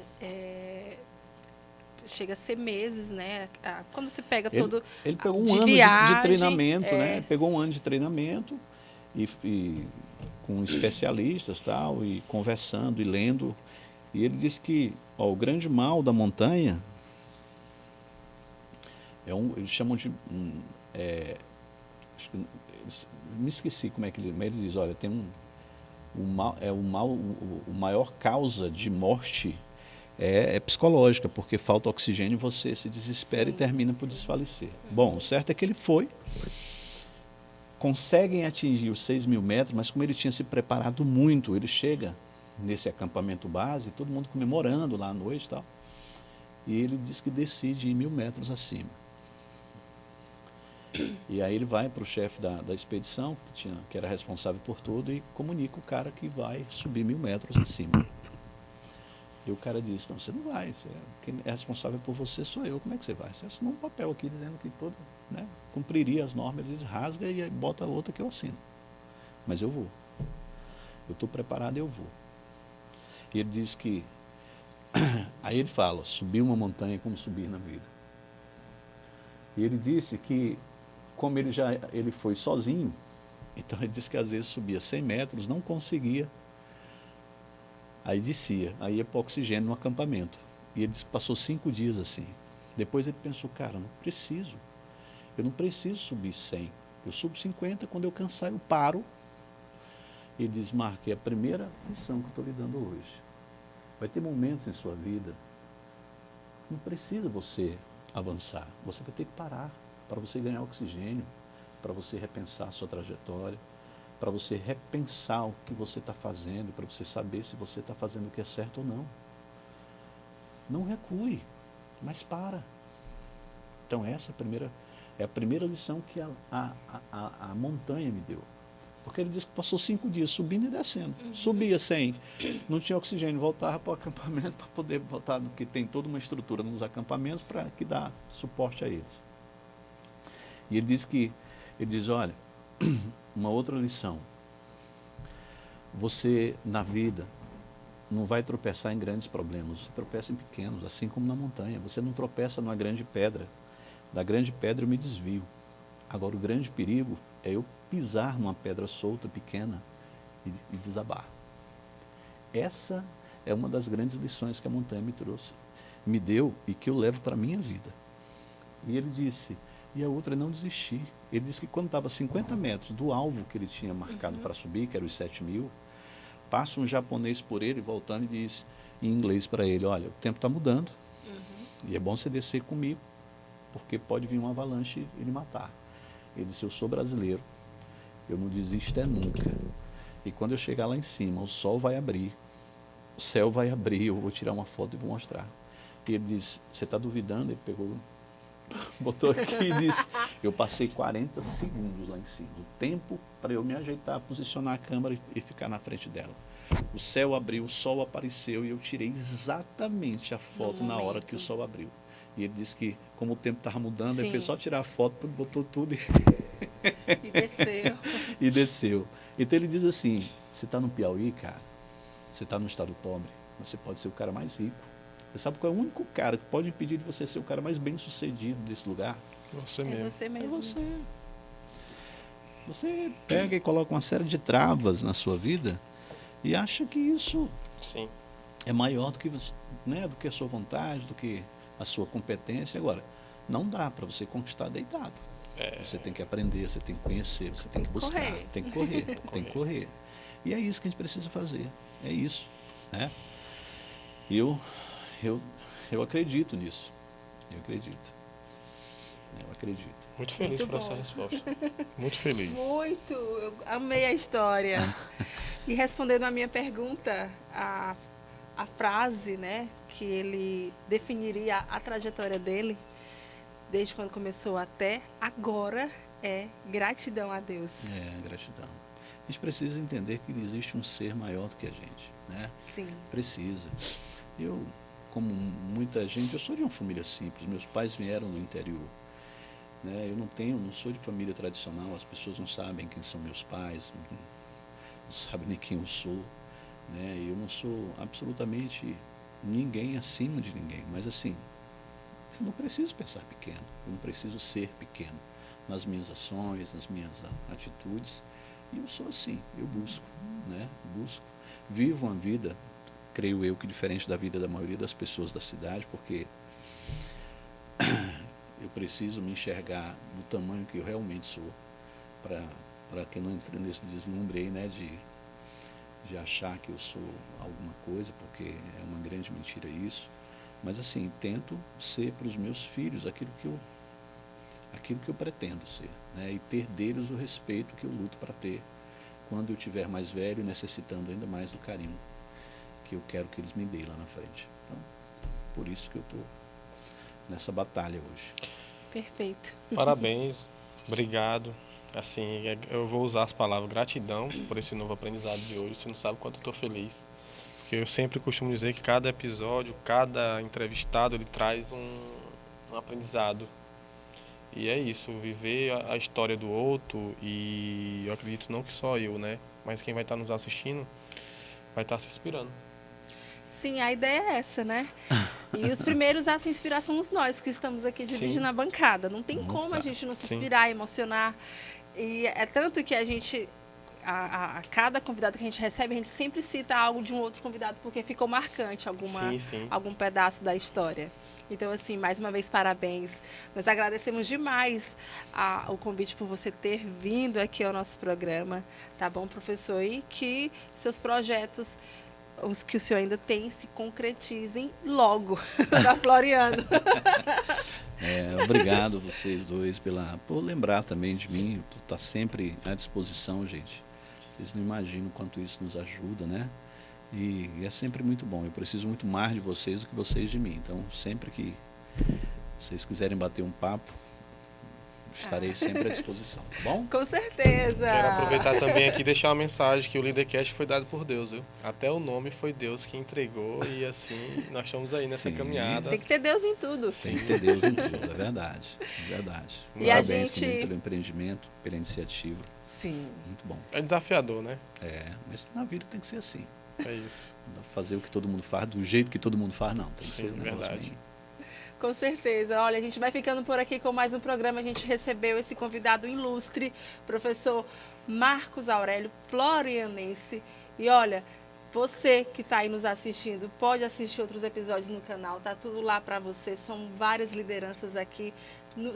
chega a ser meses, né? Quando você pega todo ele pegou um de ano viagem, de treinamento, né? Pegou um ano de treinamento e com especialistas tal, e conversando e lendo. E ele disse que o grande mal da montanha eles chamam de acho que, me esqueci como é que ele diz, olha, tem o maior causa de morte é psicológica, porque falta oxigênio, você se desespera e termina por desfalecer. Bom, o certo é que ele conseguem atingir os 6.000 metros, mas como ele tinha se preparado muito, ele chega nesse acampamento base, todo mundo comemorando lá à noite e tal, e ele diz que decide ir 1.000 metros acima. E aí ele vai para o chefe da expedição, que era responsável por tudo, e comunica o cara que vai subir 1.000 metros acima. E o cara disse, não, você não vai, quem é responsável por você sou eu, como é que você vai? Você assinou um papel aqui dizendo que todo, né, cumpriria as normas, ele rasga e bota outra que eu assino. Mas eu vou. Eu estou preparado e eu vou. E ele diz que, aí ele fala, subir uma montanha é como subir na vida. E ele disse que, como ele foi sozinho, então ele disse que às vezes subia 100 metros, não conseguia, aí descia, aí ia para o oxigênio no acampamento. E ele disse que passou 5 dias assim. Depois ele pensou, cara, eu não preciso subir 100, eu subo 50, quando eu cansar eu paro. E ele diz, Mark, é a primeira lição que eu estou lhe dando hoje. Vai ter momentos em sua vida, não precisa você avançar, você vai ter que parar para você ganhar oxigênio, para você repensar a sua trajetória, para você repensar o que você está fazendo, para você saber se você está fazendo o que é certo ou não. Não recue, mas para. Então essa é a primeira lição que a montanha me deu. Porque ele disse que passou 5 dias subindo e descendo. Subia 100, não tinha oxigênio, voltava para o acampamento para poder voltar, porque tem toda uma estrutura nos acampamentos para que dá suporte a eles. E ele diz, olha, uma outra lição. Você, na vida, não vai tropeçar em grandes problemas, você tropeça em pequenos, assim como na montanha. Você não tropeça numa grande pedra. Da grande pedra eu me desvio. Agora, o grande perigo é eu pisar numa pedra solta, pequena, e desabar. Essa é uma das grandes lições que a montanha me deu e que eu levo para a minha vida. E ele disse, e a outra é não desistir. Ele disse que quando estava a 50 metros do alvo que ele tinha marcado para subir, que era os 7.000, passa um japonês por ele, voltando, e diz em inglês para ele, olha, o tempo está mudando, e é bom você descer comigo, porque pode vir uma avalanche e lhe matar. Ele disse, eu sou brasileiro, eu não desisto nunca. E quando eu chegar lá em cima, o sol vai abrir, o céu vai abrir, eu vou tirar uma foto e vou mostrar. E ele disse, você está duvidando? Ele pegou, botou aqui e disse, eu passei 40 segundos lá em cima, o tempo para eu me ajeitar, posicionar a câmera e ficar na frente dela. O céu abriu, o sol apareceu e eu tirei exatamente a foto na hora que o sol abriu. E ele disse que, como o tempo estava mudando, ele fez só tirar a foto, botou tudo e desceu. E desceu. Então ele diz assim, você está no Piauí, cara, você está num estado pobre, você pode ser o cara mais rico. Você sabe qual é o único cara que pode impedir de você ser o cara mais bem sucedido desse lugar? Você mesmo. Você mesmo. É você. Você pega e coloca uma série de travas na sua vida e acha que isso Sim. é maior do que, né, do que a sua vontade, do que a sua competência. Agora, não dá para você conquistar deitado. Você tem que aprender, você tem que conhecer, você tem que buscar, tem que correr, tem que correr. E é isso que a gente precisa fazer, é isso. Né? Eu acredito nisso, eu acredito. Eu acredito. Muito feliz Muito por essa bom. resposta. Muito feliz. Muito, eu amei a história. E respondendo a minha pergunta, a frase, né, que ele definiria a trajetória dele, desde quando começou até agora, é gratidão a Deus. Gratidão. A gente precisa entender que existe um ser maior do que a gente, né? Sim. Precisa. Eu, como muita gente, eu sou de uma família simples, meus pais vieram do interior, né? Eu não sou de família tradicional, as pessoas não sabem quem são meus pais, não sabem nem quem eu sou, né? Eu não sou absolutamente ninguém acima de ninguém, mas assim, eu não preciso pensar pequeno, eu não preciso ser pequeno nas minhas ações, nas minhas atitudes. E eu sou assim, eu busco, né? Busco, vivo uma vida, creio eu que diferente da vida da maioria das pessoas da cidade, porque eu preciso me enxergar no tamanho que eu realmente sou, para que não entre nesse deslumbre aí, né, de achar que eu sou alguma coisa, porque é uma grande mentira isso. Mas assim, tento ser para os meus filhos aquilo que eu pretendo ser, né? E ter deles o respeito que eu luto para ter quando eu tiver mais velho, necessitando ainda mais do carinho que eu quero que eles me deem lá na frente. Então, por isso que eu estou nessa batalha hoje. Perfeito. Parabéns, obrigado. Assim, eu vou usar as palavras gratidão por esse novo aprendizado de hoje. Você não sabe quanto eu estou feliz. Porque eu sempre costumo dizer que cada episódio, cada entrevistado, ele traz um aprendizado. E é isso, viver a história do outro, e eu acredito não que só eu, né? Mas quem vai estar nos assistindo vai estar se inspirando. Sim, a ideia é essa, né? E os primeiros a se inspirar somos nós que estamos aqui dividindo a bancada. Não tem como a gente não se inspirar, emocionar. E é tanto que a gente, a cada convidado que a gente recebe, a gente sempre cita algo de um outro convidado, porque ficou marcante algum pedaço da história. Então, assim, mais uma vez, parabéns. Nós agradecemos demais o convite por você ter vindo aqui ao nosso programa, tá bom, professor? E que seus projetos, os que o senhor ainda tem, se concretizem logo, da Floriano. Obrigado vocês dois por lembrar também de mim, por estar sempre à disposição, gente. Vocês não imaginam quanto isso nos ajuda, né? E é sempre muito bom. Eu preciso muito mais de vocês do que vocês de mim. Então, sempre que vocês quiserem bater um papo, estarei sempre à disposição, tá bom? Com certeza. Quero aproveitar também aqui e deixar uma mensagem que o Leadercast foi dado por Deus, viu? Até o nome foi Deus que entregou, e assim, nós estamos aí nessa caminhada. Tem que ter Deus em tudo. Tem que ter Deus em tudo, é verdade. É verdade. E parabéns também pelo empreendimento, pela iniciativa. Sim. Muito bom. É desafiador, né? Mas na vida tem que ser assim. É isso. Não dá pra fazer o que todo mundo faz, do jeito que todo mundo faz, não. Tem que ser um negócio verdade. bem... Com certeza. Olha, a gente vai ficando por aqui com mais um programa. A gente recebeu esse convidado ilustre, professor Marcos Aurélio, florianense. E olha, você que está aí nos assistindo, pode assistir outros episódios no canal, tá tudo lá para você. São várias lideranças aqui.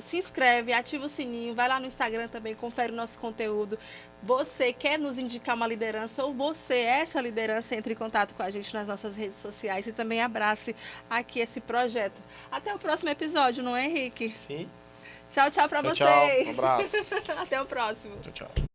Se inscreve, ativa o sininho, vai lá no Instagram também, confere o nosso conteúdo. Você quer nos indicar uma liderança ou você é essa liderança, entre em contato com a gente nas nossas redes sociais e também abrace aqui esse projeto. Até o próximo episódio, não é, Henrique? Sim. Tchau, tchau para vocês. Tchau, um abraço. Até o próximo. Tchau, tchau.